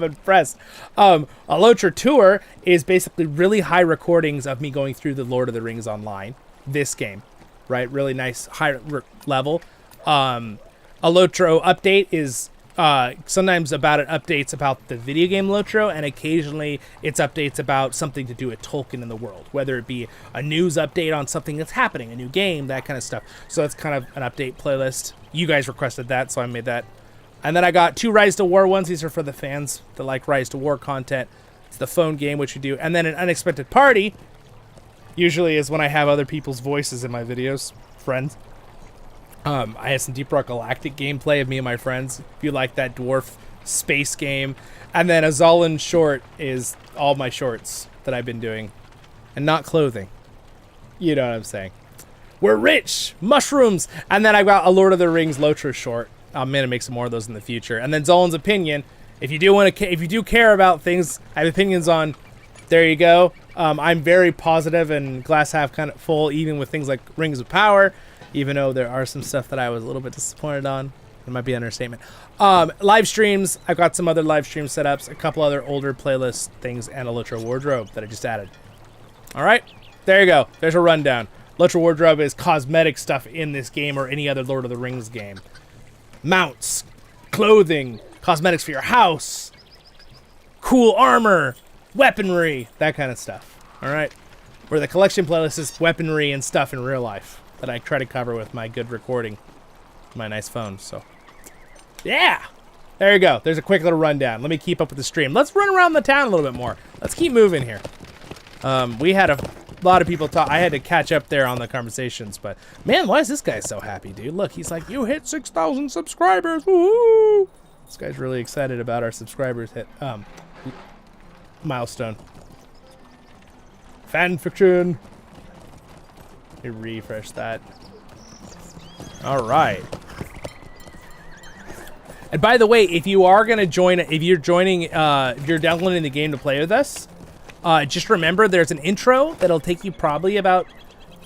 LOTRO Tour is basically really high recordings of me going through the Lord of the Rings Online. This game, right? Really nice high level. A LOTRO update is sometimes updates about the video game LOTRO, and occasionally it's updates about something to do with Tolkien in the world, whether it be a news update on something that's happening, a new game, that kind of stuff. So it's kind of an update playlist. You guys requested that, so I made that. And then I got 2 Rise to War ones. These are for the fans that like Rise to War content. It's the phone game, which we do. And then an Unexpected Party usually is when I have other people's voices in my videos, friends. I have some Deep Rock Galactic gameplay of me and my friends, if you like that dwarf space game. And then a Zollin short is all my shorts that I've been doing. And not clothing. You know what I'm saying. We're rich! Mushrooms! And then I've got a Lord of the Rings LOTRO short. I'm gonna make some more of those in the future. And then Zollin's opinion. If you do care about things I have opinions on, there you go. I'm very positive and glass half kind of full, even with things like Rings of Power, even though there are some stuff that I was a little bit disappointed on. It might be an understatement. Live streams. I've got some other live stream setups, a couple other older playlist things, and a LOTRO wardrobe that I just added. All right, there you go. There's a rundown. LOTRO wardrobe is cosmetic stuff in this game or any other Lord of the Rings game. Mounts, clothing, cosmetics for your house, cool armor, weaponry, that kind of stuff. All right, where the collection playlist is weaponry and stuff in real life that I try to cover with my good recording, my nice phone. So yeah, there you go. There's a quick little rundown. Let me keep up with the stream. Let's run around the town a little bit more. Let's keep moving here. We had a lot of people talk. I had to catch up there on the conversations, but man, why is this guy so happy, dude? Look, he's like, you hit 6,000 subscribers. Woo! This guy's really excited about our subscribers hit milestone. Fan fiction. Let me refresh that. All right. And by the way, if you are gonna join, if you're downloading the game to play with us, just remember there's an intro that'll take you probably about,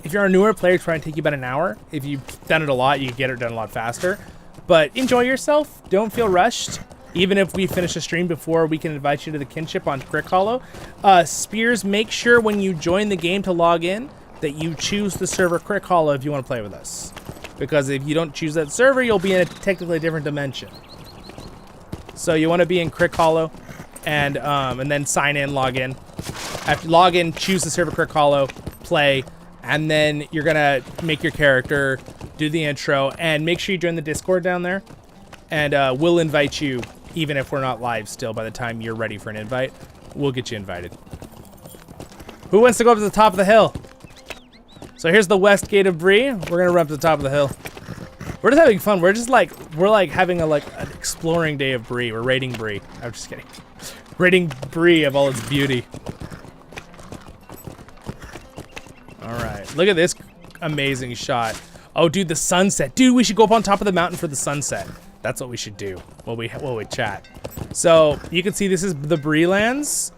if you're a newer player, it's probably take you about an hour. If you've done it a lot, you can get it done a lot faster. But enjoy yourself. Don't feel rushed. Even if we finish the stream before we can invite you to the Kinship on CrickHollow. Spears, make sure when you join the game to log in that you choose the server CrickHollow if you want to play with us. Because if you don't choose that server, you'll be in a technically different dimension. So you want to be in CrickHollow, and then sign in, log in. After log in, choose the server CrickHollow, play, and then you're gonna make your character, do the intro, and make sure you join the Discord down there. And we'll invite you, even if we're not live still. By the time you're ready for an invite, we'll get you invited. Who wants to go up to the top of the hill? So here's the west gate of Bree. We're gonna run up to the top of the hill. We're just having fun. We're like having an exploring day of Bree. We're raiding Bree. I'm just kidding. Raiding Bree of all its beauty. All right, look at this amazing shot. Oh, dude, the sunset. Dude, we should go up on top of the mountain for the sunset. That's what we should do while we chat. So you can see this is the Bree lands.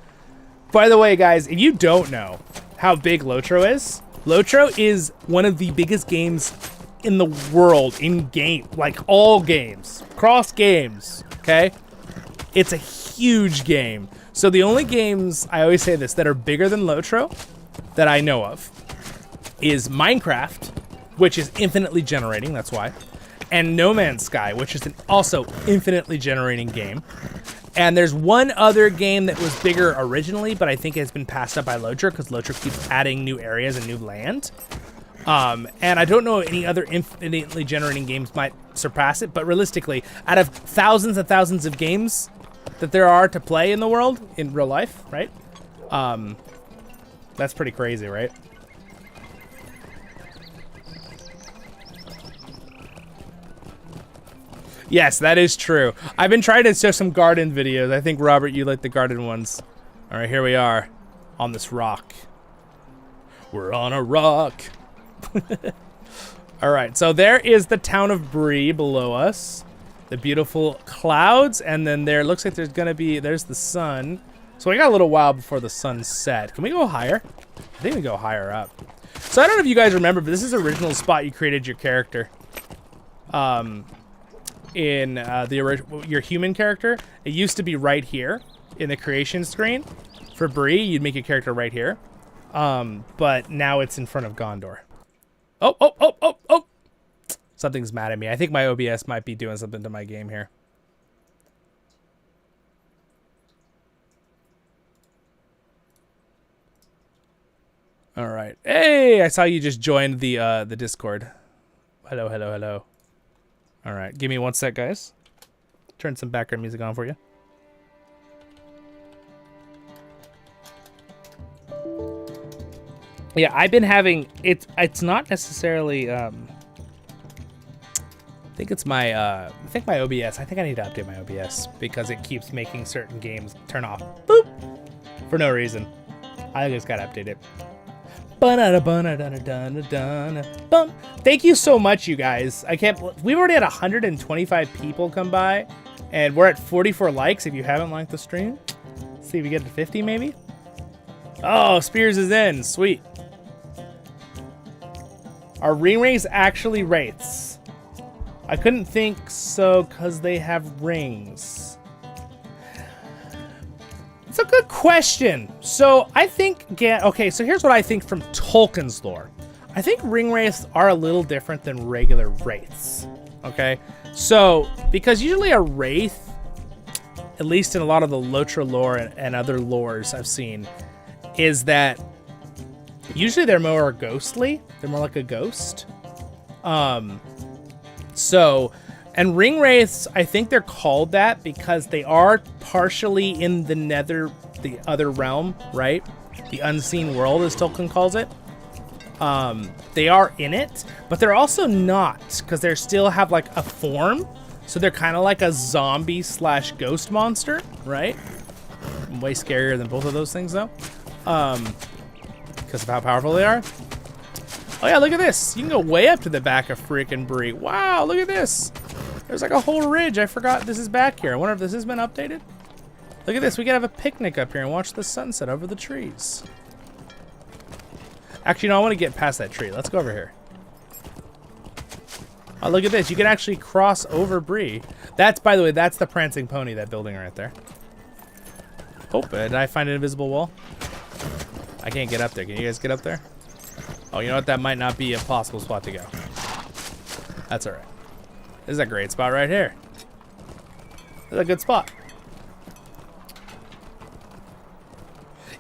By the way, guys, if you don't know how big LOTRO is one of the biggest games in the world in game, like all games, cross games, okay? It's a huge game. So the only games, I always say this, that are bigger than LOTRO that I know of is Minecraft, which is infinitely generating, that's why, and No Man's Sky, which is an also infinitely generating game. And there's one other game that was bigger originally, but I think has been passed up by LOTRO because LOTRO keeps adding new areas and new land. And I don't know any other infinitely generating games might surpass it, but realistically, out of thousands and thousands of games that there are to play in the world, in real life, right? That's pretty crazy, right? Yes, that is true. I've been trying to show some garden videos. I think, Robert, you like the garden ones. All right, here we are on this rock. We're on a rock. All right, so there is the town of Bree below us. The beautiful clouds, and then there looks like there's gonna be, there's the sun. So we got a little while before the sun set. Can we go higher? I think we go higher up. So I don't know if you guys remember, but this is the original spot you created your character. In your human character, it used to be right here in the creation screen. For Bree, you'd make your character right here. But now it's in front of Gondor. Oh. Something's mad at me. I think my OBS might be doing something to my game here. All right. Hey, I saw you just joined the Discord. Hello. All right, give me 1 sec, guys. Turn some background music on for you. Yeah, I've been having it's not necessarily I think it's my my OBS. I think I need to update my OBS because it keeps making certain games turn off. Boop. For no reason. I just got to update it. Thank you so much, you guys. We've already had 125 people come by, and we're at 44 likes. If you haven't liked the stream, see if we get to 50 maybe. Oh, Spears is in. Sweet. Are ring rings actually wraiths? I couldn't think so because they have rings. It's a good question. So I think, okay, so here's what I think from Tolkien's lore. I think ring wraiths are a little different than regular wraiths, okay? So, because usually a wraith, at least in a lot of the LOTRO lore and other lores I've seen, is that usually they're more ghostly. They're more like a ghost. And ring wraiths, I think they're called that because they are partially in the nether, the other realm, right? The unseen world, as Tolkien calls it. They are in it, but they're also not, because they still have like a form. So they're kind of like a zombie / ghost monster, right? Way scarier than both of those things though. Because of how powerful they are. Oh yeah, look at this. You can go way up to the back of freaking Bree. Wow, look at this. There's like a whole ridge. I forgot this is back here. I wonder if this has been updated. Look at this. We can have a picnic up here and watch the sunset over the trees. Actually, no, I want to get past that tree. Let's go over here. Oh, look at this. You can actually cross over Bree. That's, by the way, that's the prancing pony, that building right there. Oh, did I find an invisible wall? I can't get up there. Can you guys get up there? Oh, you know what? That might not be a possible spot to go. That's all right. This is a great spot right here. That's a good spot.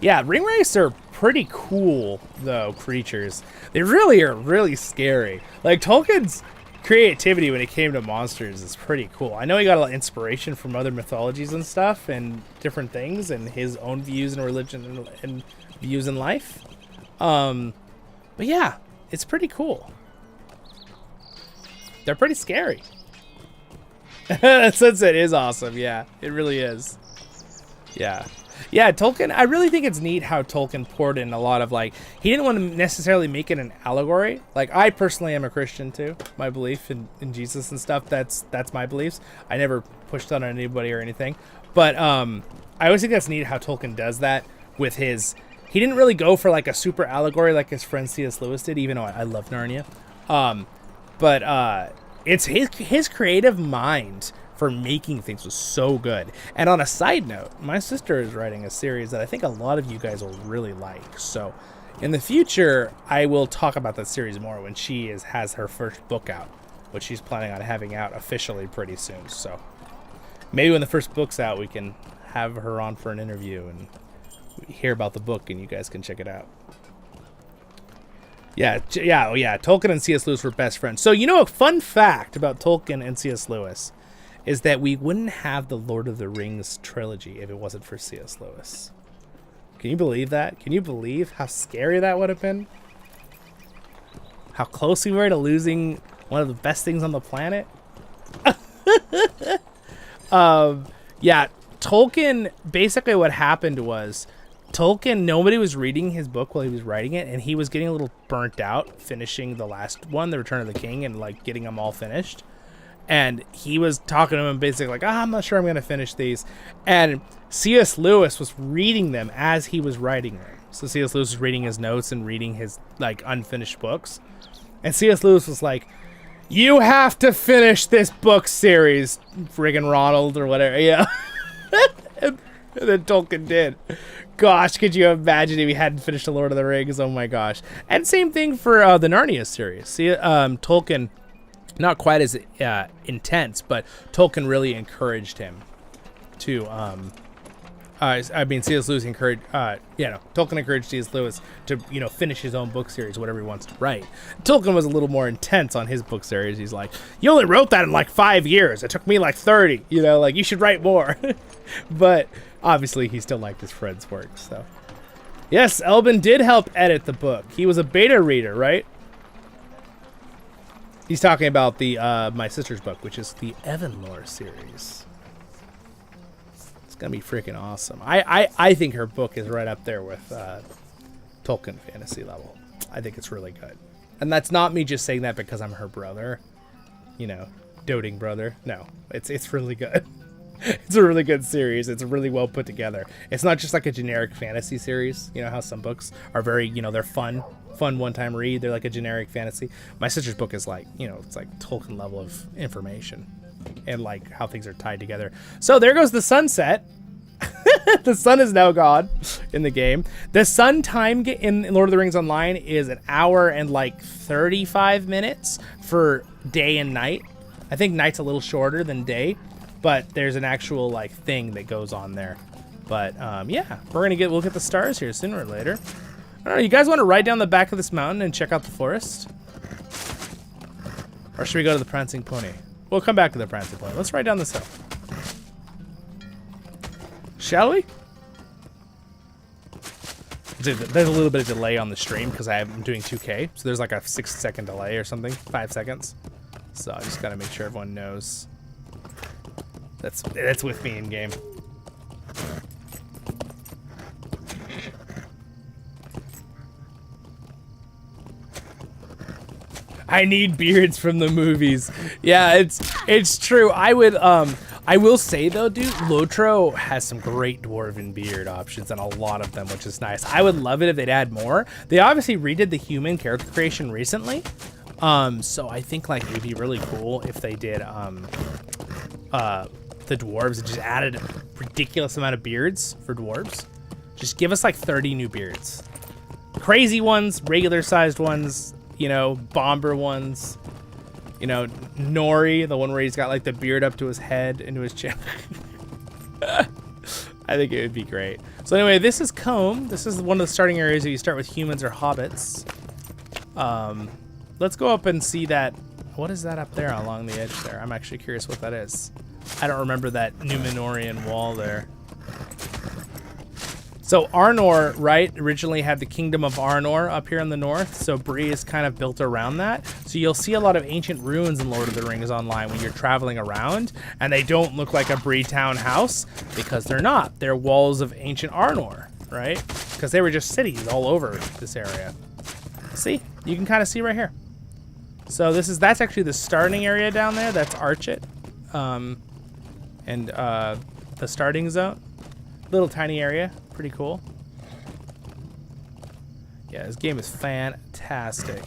Yeah, ringwraiths are pretty cool, though, creatures. They really are really scary. Like, Tolkien's creativity when it came to monsters is pretty cool. I know he got a lot of inspiration from other mythologies and stuff and different things and his own views in religion and views in life. But yeah, it's pretty cool. They're pretty scary. Sunset is awesome. Yeah, it really is. Yeah. Yeah, Tolkien, I really think it's neat how Tolkien poured in a lot of, like, he didn't want to necessarily make it an allegory. Like, I personally am a Christian, too. My belief in Jesus and stuff, that's my beliefs. I never pushed that on anybody or anything. But I always think that's neat how Tolkien does that with his... He didn't really go for, like, a super allegory like his friend C.S. Lewis did, even though I love Narnia. But it's his creative mind for making things was so good. And on a side note, my sister is writing a series that I think a lot of you guys will really like. So in the future, I will talk about that series more when she has her first book out, which she's planning on having out officially pretty soon. So maybe when the first book's out, we can have her on for an interview and hear about the book and you guys can check it out. Yeah. Tolkien and C.S. Lewis were best friends. So, you know, a fun fact about Tolkien and C.S. Lewis is that we wouldn't have the Lord of the Rings trilogy if it wasn't for C.S. Lewis. Can you believe that? Can you believe how scary that would have been? How close we were to losing one of the best things on the planet? Yeah, Tolkien, basically what happened was, Tolkien, nobody was reading his book while he was writing it, and he was getting a little burnt out finishing the last one, The Return of the King, and like getting them all finished. And he was talking to him basically like, I'm not sure I'm going to finish these. And C.S. Lewis was reading them as he was writing them. So C.S. Lewis was reading his notes and reading his like unfinished books. And C.S. Lewis was like, you have to finish this book series, friggin' Ronald or whatever. Yeah. And then Tolkien did. Gosh, could you imagine if he hadn't finished The Lord of the Rings? Oh my gosh. And same thing for the Narnia series. See, Tolkien... Not quite as intense, but Tolkien really encouraged him to, C.S. Lewis encouraged, Tolkien encouraged C.S. Lewis to, finish his own book series, whatever he wants to write. Tolkien was a little more intense on his book series. He's like, you only wrote that in like 5 years. It took me like 30, you should write more. But obviously he still liked his friend's work, so. Yes, Elbin did help edit the book. He was a beta reader, right? He's talking about the my sister's book, which is the Evanlore series. It's gonna be freaking awesome. I think her book is right up there with Tolkien fantasy level. I think it's really good, and that's not me just saying that because I'm her brother, doting brother. No, it's really good. It's a really good series. It's really well put together. It's not just like a generic fantasy series. You know how some books are very, they're fun one-time read. They're like a generic fantasy. My sister's book is like, it's like Tolkien level of information and like how things are tied together. So there goes the sunset. The sun is now gone in the game. The sun time in Lord of the Rings Online is 1 hour and like 35 minutes for day and night. I think night's a little shorter than day. But there's an actual like thing that goes on there. But yeah, we'll get the stars here sooner or later. I don't know, you guys want to ride down the back of this mountain and check out the forest? Or should we go to the Prancing Pony? We'll come back to the Prancing Pony. Let's ride down this hill. Shall we? There's a little bit of delay on the stream because I'm doing 2K. So there's like a 6-second delay or something, 5 seconds. So I just gotta make sure everyone knows. That's with me in game. I need beards from the movies. Yeah, it's true. I will say though, dude, LOTRO has some great dwarven beard options and a lot of them, which is nice. I would love it if they'd add more. They obviously redid the human character creation recently. So I think like it'd be really cool if they did the dwarves and just added a ridiculous amount of beards for dwarves. Just give us like 30 new beards. Crazy ones, regular sized ones, bomber ones, You know, Nori, the one where he's got like the beard up to his head, into his chin. I think it would be great. So anyway, this is Combe. This is one of the starting areas that you start with humans or hobbits. Let's go up and see that. What is that up there along the edge there? I'm actually curious what that is. I don't remember that Numenorian wall there. So Arnor, right, originally had the Kingdom of Arnor up here in the north, so Bree is kind of built around that. So you'll see a lot of ancient ruins in Lord of the Rings online when you're traveling around, and they don't look like a Bree town house, because they're not. They're walls of ancient Arnor, right? Because they were just cities all over this area. See? You can kind of see right here. So that's actually the starting area down there. That's Archet. And the starting zone. Little tiny area. Pretty cool. Yeah, this game is fantastic.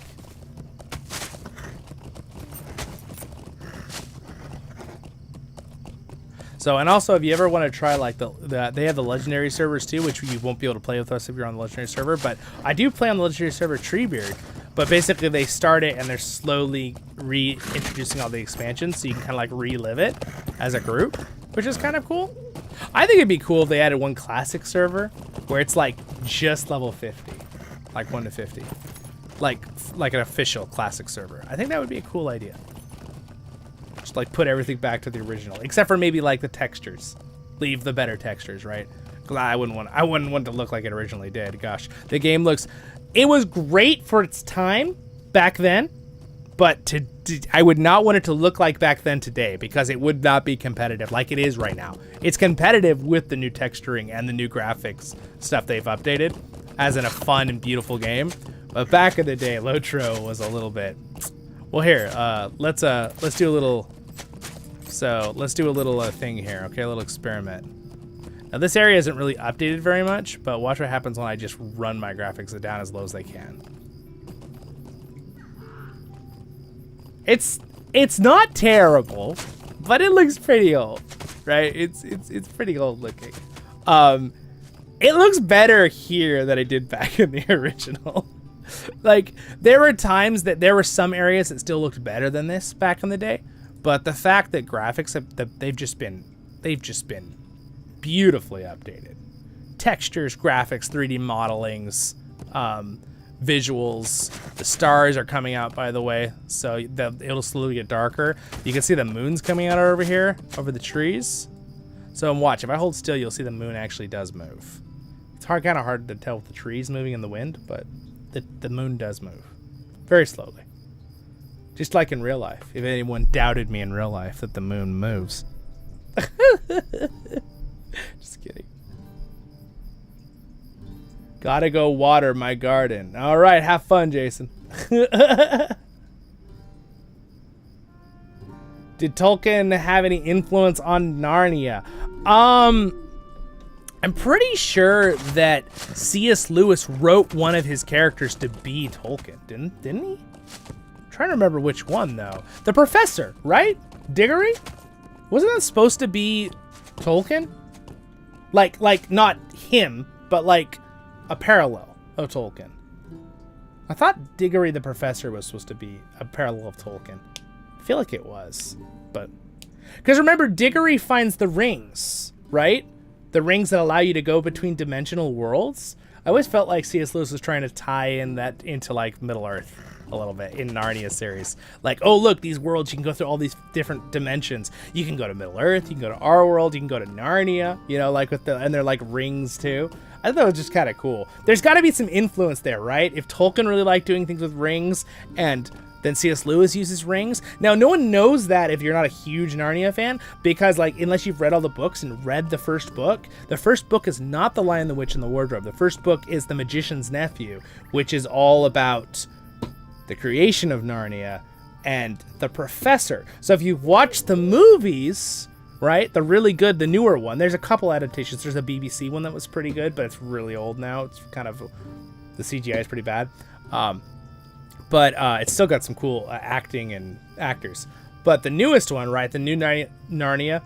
So, and also, if you ever want to try, like, they have the Legendary servers, too, which you won't be able to play with us if you're on the Legendary server, but I do play on the Legendary server Treebeard, but basically they start it and they're slowly reintroducing all the expansions, so you can kind of, like, relive it as a group, which is kind of cool. I think it'd be cool if they added one classic server where it's, like, just level 50, like 1 to 50, like an official classic server. I think that would be a cool idea. Just like put everything back to the original, except for maybe like the textures. Leave the better textures, right? Because I wouldn't want it to look like it originally did. Gosh, the game it was great for its time back then, but I would not want it to look like back then today, because it would not be competitive like it is right now. It's competitive with the new texturing and the new graphics stuff they've updated, as in a fun and beautiful game. But back in the day, LOTRO was a little bit. Well, here, let's do a little. So let's do a little thing here, okay? A little experiment. Now this area isn't really updated very much, but watch what happens when I just run my graphics down as low as they can. It's not terrible, but it looks pretty old, right? It's pretty old looking. It looks better here than it did back in the original. Like, there were times that there were some areas that still looked better than this back in the day, but the fact that graphics they've just been beautifully updated. Textures, graphics, 3D modelings, visuals. The stars are coming out, by the way, so it'll slowly get darker. You can see the moon's coming out over here, over the trees. So watch, if I hold still, you'll see the moon actually does move. It's kind of hard to tell with the trees moving in the wind, but the moon does move very slowly, just like in real life. If anyone doubted me in real life that the moon moves. Just kidding. Gotta go water my garden. All right, have fun, Jason. Did Tolkien have any influence on Narnia? I'm pretty sure that C.S. Lewis wrote one of his characters to be Tolkien, didn't he? I'm trying to remember which one, though. The Professor, right? Diggory? Wasn't that supposed to be Tolkien? Like not him, but like a parallel of Tolkien. I thought Diggory the Professor was supposed to be a parallel of Tolkien. I feel like it was, but... Because remember, Diggory finds the rings, right? The rings that allow you to go between dimensional worlds. I always felt like C.S. Lewis was trying to tie in that into like Middle-earth a little bit in Narnia series. Like, oh look, these worlds, you can go through all these different dimensions. You can go to Middle-earth, you can go to our world, you can go to Narnia, you know, like and they're like rings too. I thought it was just kind of cool. There's got to be some influence there, right? If Tolkien really liked doing things with rings, and then C.S. Lewis uses rings. Now, no one knows that if you're not a huge Narnia fan, because, like, unless you've read all the books and read the first book is not The Lion, the Witch, and the Wardrobe. The first book is The Magician's Nephew, which is all about the creation of Narnia and the Professor. So if you've watched the movies, right, the really good, the newer one, there's a couple adaptations. There's a BBC one that was pretty good, but it's really old now. It's kind of, the CGI is pretty bad. But it's still got some cool acting and actors. But the newest one, right, the new Narnia,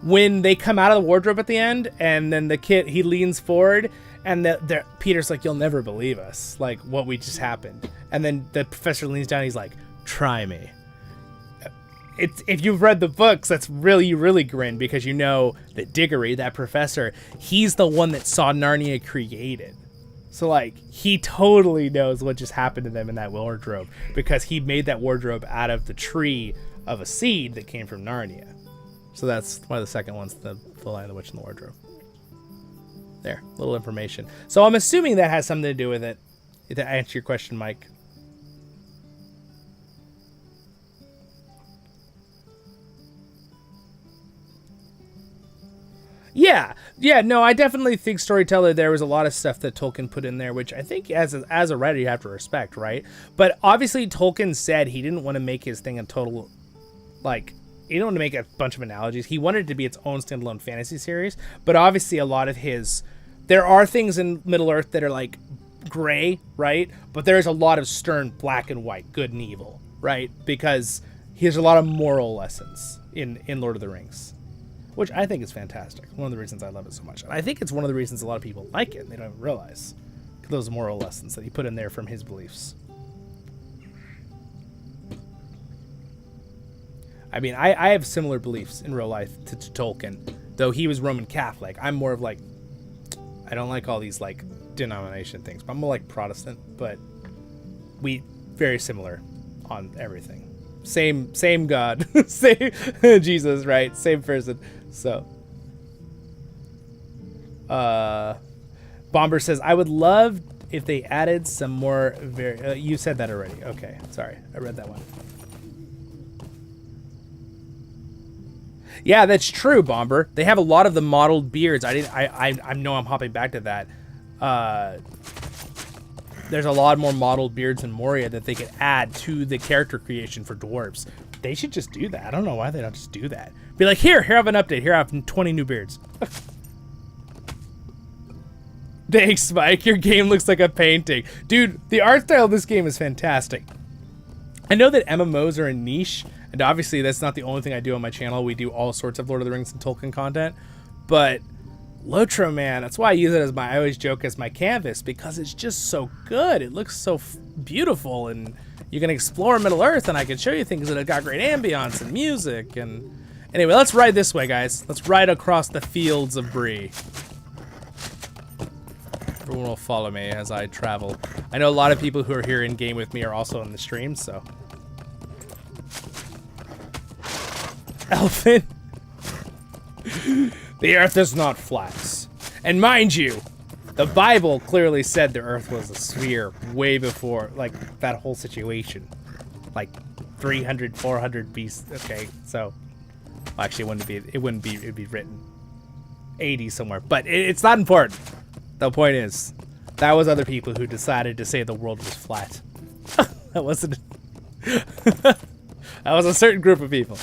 when they come out of the wardrobe at the end, and then the kid, he leans forward, and Peter's like, you'll never believe us, like, what we just happened. And then the professor leans down, he's like, try me. it's if you've read the books, that's really, really grin because you know that Diggory, that professor, he's the one that saw Narnia created. So, like, he totally knows what just happened to them in that wardrobe because he made that wardrobe out of the tree of a seed that came from Narnia. So that's one of the second ones, the Lion, the Witch, and the Wardrobe. There, little information. So I'm assuming that has something to do with it. To answer your question, Mike. Yeah, no, I definitely think Storyteller, there was a lot of stuff that Tolkien put in there, which I think as a writer you have to respect, right? But obviously Tolkien said he didn't want to make his thing a total, like, he didn't want to make a bunch of analogies. He wanted it to be its own standalone fantasy series, but obviously a lot of his, there are things in Middle-earth that are like gray, right? But there's a lot of stern black and white, good and evil, right? Because he has a lot of moral lessons in Lord of the Rings, which I think is fantastic. One of the reasons I love it so much. And I think it's one of the reasons a lot of people like it and they don't even realize those moral lessons that he put in there from his beliefs. I mean, I have similar beliefs in real life to Tolkien, though he was Roman Catholic. I'm more of like, I don't like all these like denomination things, but I'm more like Protestant, but we very similar on everything. Same God, same Jesus, right? Same person. So, Bomber says, I would love if they added some more. You said that already. Okay, sorry, I read that one. Yeah, that's true, Bomber. They have a lot of the modeled beards. I know I'm hopping back to that. There's a lot more modeled beards in Moria that they could add to the character creation for dwarves. They should just do that. I don't know why they don't just do that. Be like, here I have an update. Here I have 20 new beards. Thanks, Mike. Your game looks like a painting. Dude, the art style of this game is fantastic. I know that MMOs are a niche, and obviously that's not the only thing I do on my channel. We do all sorts of Lord of the Rings and Tolkien content, but LOTRO, man, that's why I use it as I always joke as my canvas, because it's just so good. It looks so beautiful, and you can explore Middle-earth, and I can show you things that have got great ambience and music. And anyway, let's ride this way, guys. Let's ride across the fields of Bree. Everyone will follow me as I travel. I know a lot of people who are here in game with me are also on the stream, so. Elfin. The earth is not flat. And mind you, the Bible clearly said the earth was a sphere way before, like, that whole situation. Like, 300, 400 BC. Okay, so. Well, actually, it'd be written 80 somewhere. But it's not important. The point is, that was other people who decided to say the world was flat. That wasn't. That was a certain group of people.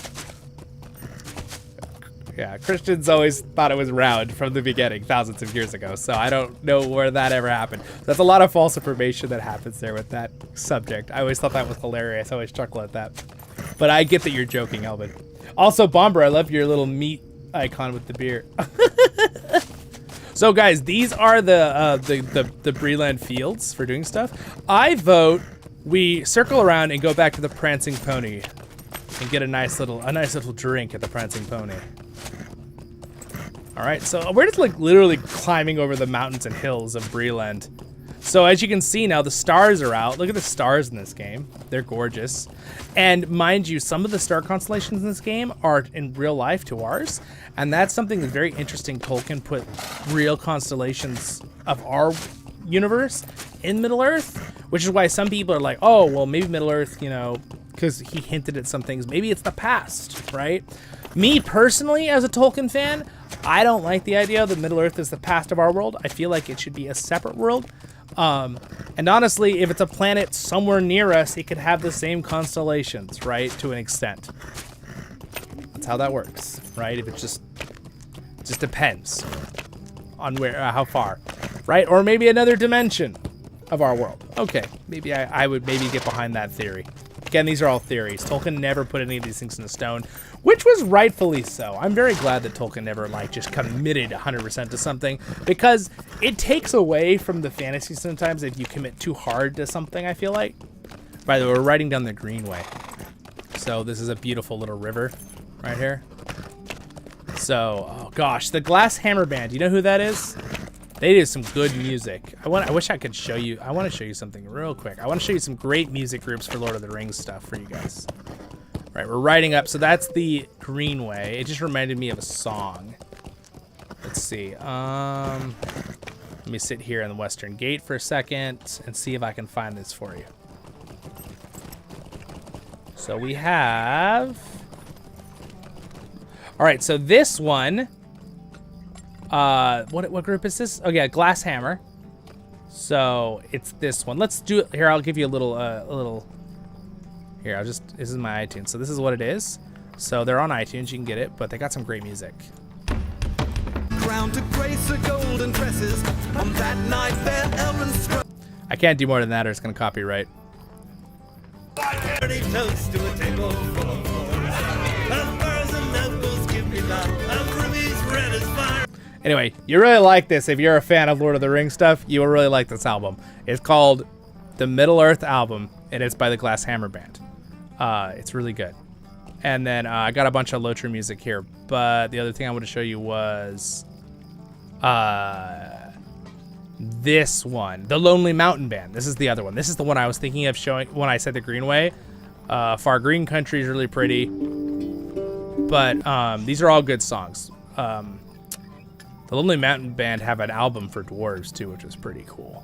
Yeah, Christians always thought it was round from the beginning, thousands of years ago, so I don't know where that ever happened. That's a lot of false information that happens there with that subject. I always thought that was hilarious. I always chuckle at that. But I get that you're joking, Elvin. Also, Bomber, I love your little meat icon with the beer. So, guys, these are the Breeland fields for doing stuff. I vote we circle around and go back to the Prancing Pony and get a nice little drink at the Prancing Pony. All right, so we're just like literally climbing over the mountains and hills of Breeland. So as you can see now, the stars are out. Look at the stars in this game. They're gorgeous. And mind you, some of the star constellations in this game are in real life to ours. And that's something that's very interesting. Tolkien put real constellations of our universe in Middle-earth, which is why some people are like, oh, well, maybe Middle-earth, you know, because he hinted at some things. Maybe it's the past, right? Me personally, as a Tolkien fan, I don't like the idea that Middle-earth is the past of our world. I feel like it should be a separate world. And honestly, if it's a planet somewhere near us, it could have the same constellations, right? To an extent. That's how that works, right? If it just depends on where, how far, right? Or maybe another dimension of our world. Okay, maybe I would maybe get behind that theory. Again, these are all theories. Tolkien never put any of these things in stone, which was rightfully so. I'm very glad that Tolkien never like just committed 100% to something, because it takes away from the fantasy sometimes if you commit too hard to something, I feel like. By the way, we're riding down the Greenway. So this is a beautiful little river right here. So, oh gosh, the Glass Hammer Band. You know who that is? They do some good music. I wish I could show you. I want to show you something real quick. I want to show you some great music groups for Lord of the Rings stuff for you guys. All right, we're riding up. So that's the Greenway. It just reminded me of a song. Let's see. Let me sit here in the Western Gate for a second and see if I can find this for you. So we have... All right, so this one... what group is this? Oh yeah, Glass Hammer. So it's this one. Let's do it here. I'll give you a little. Here, this is my iTunes. So this is what it is. So they're on iTunes. You can get it, but they got some great music. Crown to grace her golden tresses. On that night, fair Elrond. I can't do more than that, or it's gonna copyright. Toast to a table full of whores. Of furs and apples, give me that. Of rubies red as fire. Anyway, you really like this. If you're a fan of Lord of the Rings stuff, you will really like this album. It's called the Middle Earth Album, and it's by the Glass Hammer Band. It's really good. And then I got a bunch of LOTRO music here, but the other thing I want to show you was this one, the Lonely Mountain Band. This is the other one. This is the one I was thinking of showing when I said the Greenway. Far Green Country is really pretty, but these are all good songs. The Lonely Mountain Band have an album for dwarves too, which is pretty cool.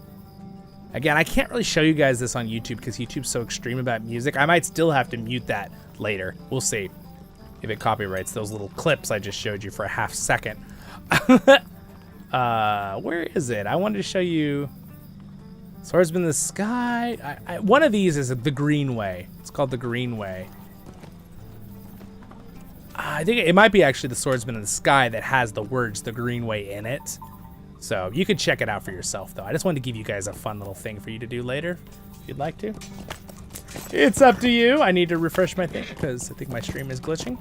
Again, I can't really show you guys this on YouTube because YouTube's so extreme about music. I might still have to mute that later. We'll see if it copyrights those little clips I just showed you for a half second. Where is it? I wanted to show you Swordsman in the Sky. One of these is the Greenway. It's called the Greenway. I think it might be actually the Swordsman in the Sky that has the words the Greenway in it. So you could check it out for yourself, though. I just wanted to give you guys a fun little thing for you to do later, if you'd like to. It's up to you. I need to refresh my thing because I think my stream is glitching.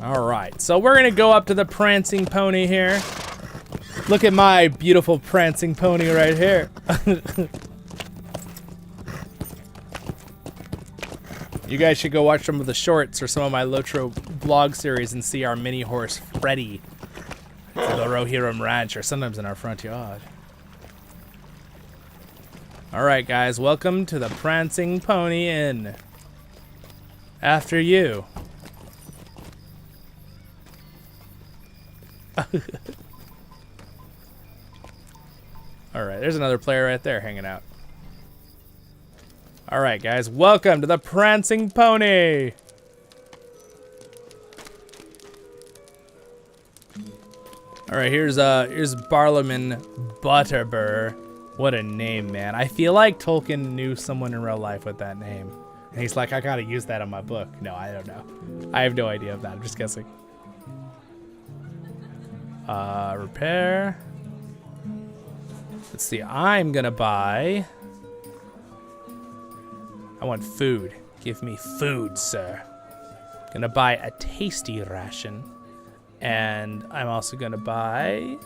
All right, so we're gonna go up to the Prancing Pony here. Look at my beautiful Prancing Pony right here. You guys should go watch some of the shorts or some of my LOTRO blog series and see our mini horse, Freddy, at the Rohirrim Ranch, or sometimes in our front yard. All right, guys, welcome to the Prancing Pony Inn. After you. All right, there's another player right there hanging out. All right, guys, welcome to the Prancing Pony. All right, here's Barlaman Butterbur. What a name, man. I feel like Tolkien knew someone in real life with that name. And he's like, I gotta use that in my book. No, I don't know. I have no idea of that. I'm just guessing. Repair. Let's see, I'm gonna buy... I want food. Give me food, sir. Gonna buy a tasty ration. And I'm also gonna buy...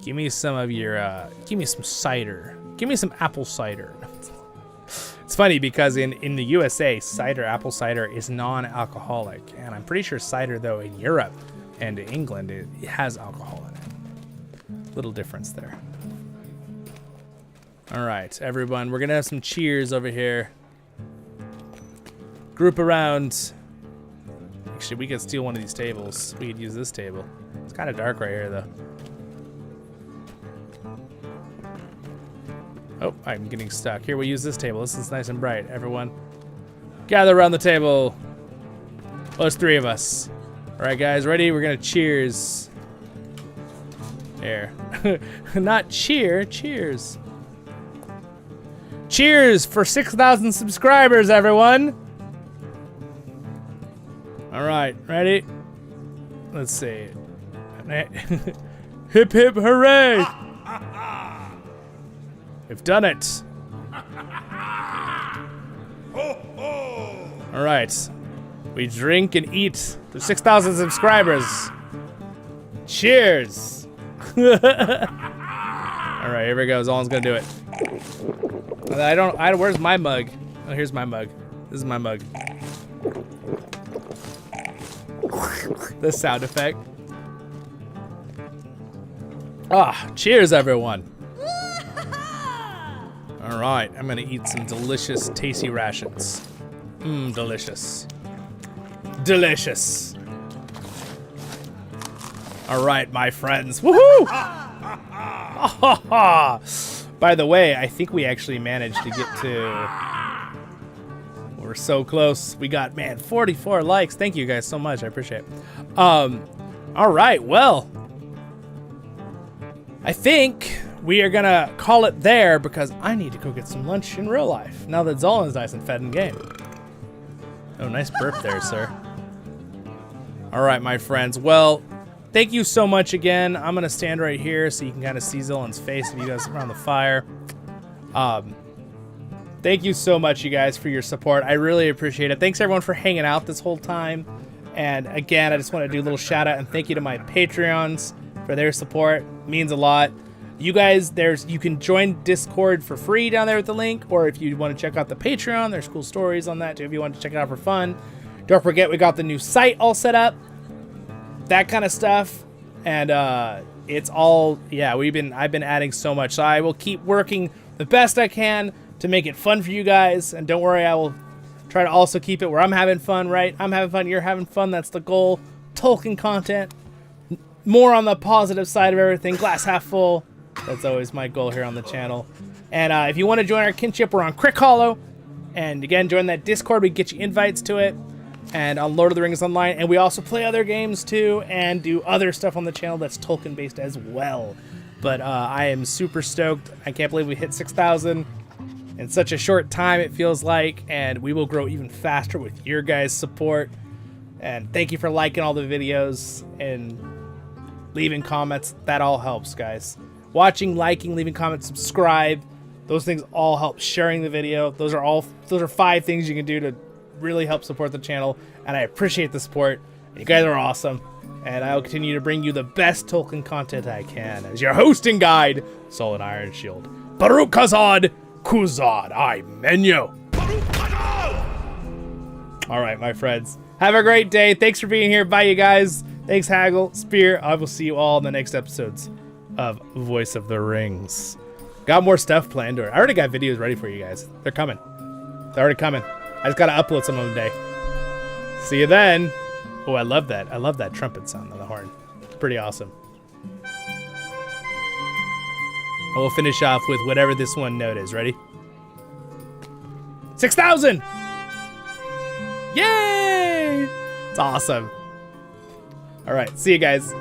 Give me some of your, give me some cider. Give me some apple cider. It's funny because in the USA, apple cider is non-alcoholic. And I'm pretty sure cider, though, in Europe and in England, it has alcohol in it. Little difference there. All right, everyone, we're gonna have some cheers over here. Group around. Actually, we could steal one of these tables. We could use this table. It's kind of dark right here, though. Oh, I'm getting stuck. Here, we'll use this table. This is nice and bright. Everyone, gather around the table. Those three of us. All right, guys, ready? We're gonna cheers. There. Not cheer, cheers. Cheers for 6,000 subscribers, everyone. All right, ready? Let's see. Hip, hip, hooray. We've done it. All right. We drink and eat for 6,000 subscribers. Cheers. All All right, here we go. Zollin's gonna do it. Where's my mug? Oh, here's my mug. This is my mug. The sound effect. Ah, cheers, everyone. All right, I'm gonna eat some delicious, tasty rations. Mmm, delicious. Delicious. All right, my friends. Woohoo! By the way, I think we actually managed to get to... We're so close. We got, man, 44 likes. Thank you guys so much. I appreciate it. All right, well, I think we are gonna call it there because I need to go get some lunch in real life now that Zollin's nice and fed in game. Oh, nice burp there, sir. All right, my friends. Well, thank you so much again. I'm gonna stand right here so you can kind of see Zollin's face if you guys are around the fire. Thank you so much, you guys, for your support. I really appreciate it. Thanks everyone for hanging out this whole time. And again, I just want to do a little shout out and thank you to my Patreons for their support. It means a lot. You guys, you can join Discord for free down there with the link, or if you want to check out the Patreon, there's cool stories on that too if you want to check it out for fun. Don't forget, we got the new site all set up, that kind of stuff, and it's all, yeah, I've been adding so much, so I will keep working the best I can to make it fun for you guys, and don't worry, I will try to also keep it where I'm having fun, right? I'm having fun, you're having fun, that's the goal. Tolkien content, more on the positive side of everything, glass half full. That's always my goal here on the channel. And if you want to join our kinship, we're on CrickHollow. And again, join that Discord, we can get you invites to it. And on Lord of the Rings Online. And we also play other games too, and do other stuff on the channel that's Tolkien based as well. But I am super stoked. I can't believe we hit 6,000 in such a short time, it feels like. And we will grow even faster with your guys' support. And thank you for liking all the videos and leaving comments. That all helps, guys. Watching, liking, leaving comments, subscribe. Those things all help. Sharing the video. Those are 5 things you can do to really help support the channel. And I appreciate the support. You guys are awesome. And I will continue to bring you the best Tolkien content I can as your hosting guide, Zollin Ironshield. BARUK KHAZAD, I menu. All right, my friends. Have a great day. Thanks for being here. Bye, you guys. Thanks, Haggle, Spear. I will see you all in the next episodes of Voice of the Rings. Got more stuff planned. I already got videos ready for you guys. They're coming. They're already coming. I just gotta upload some of them today. See you then. Oh, I love that. I love that trumpet sound on the horn. It's pretty awesome. And we'll finish off with whatever this one note is. Ready? 6,000! Yay! It's awesome. All right, see you guys.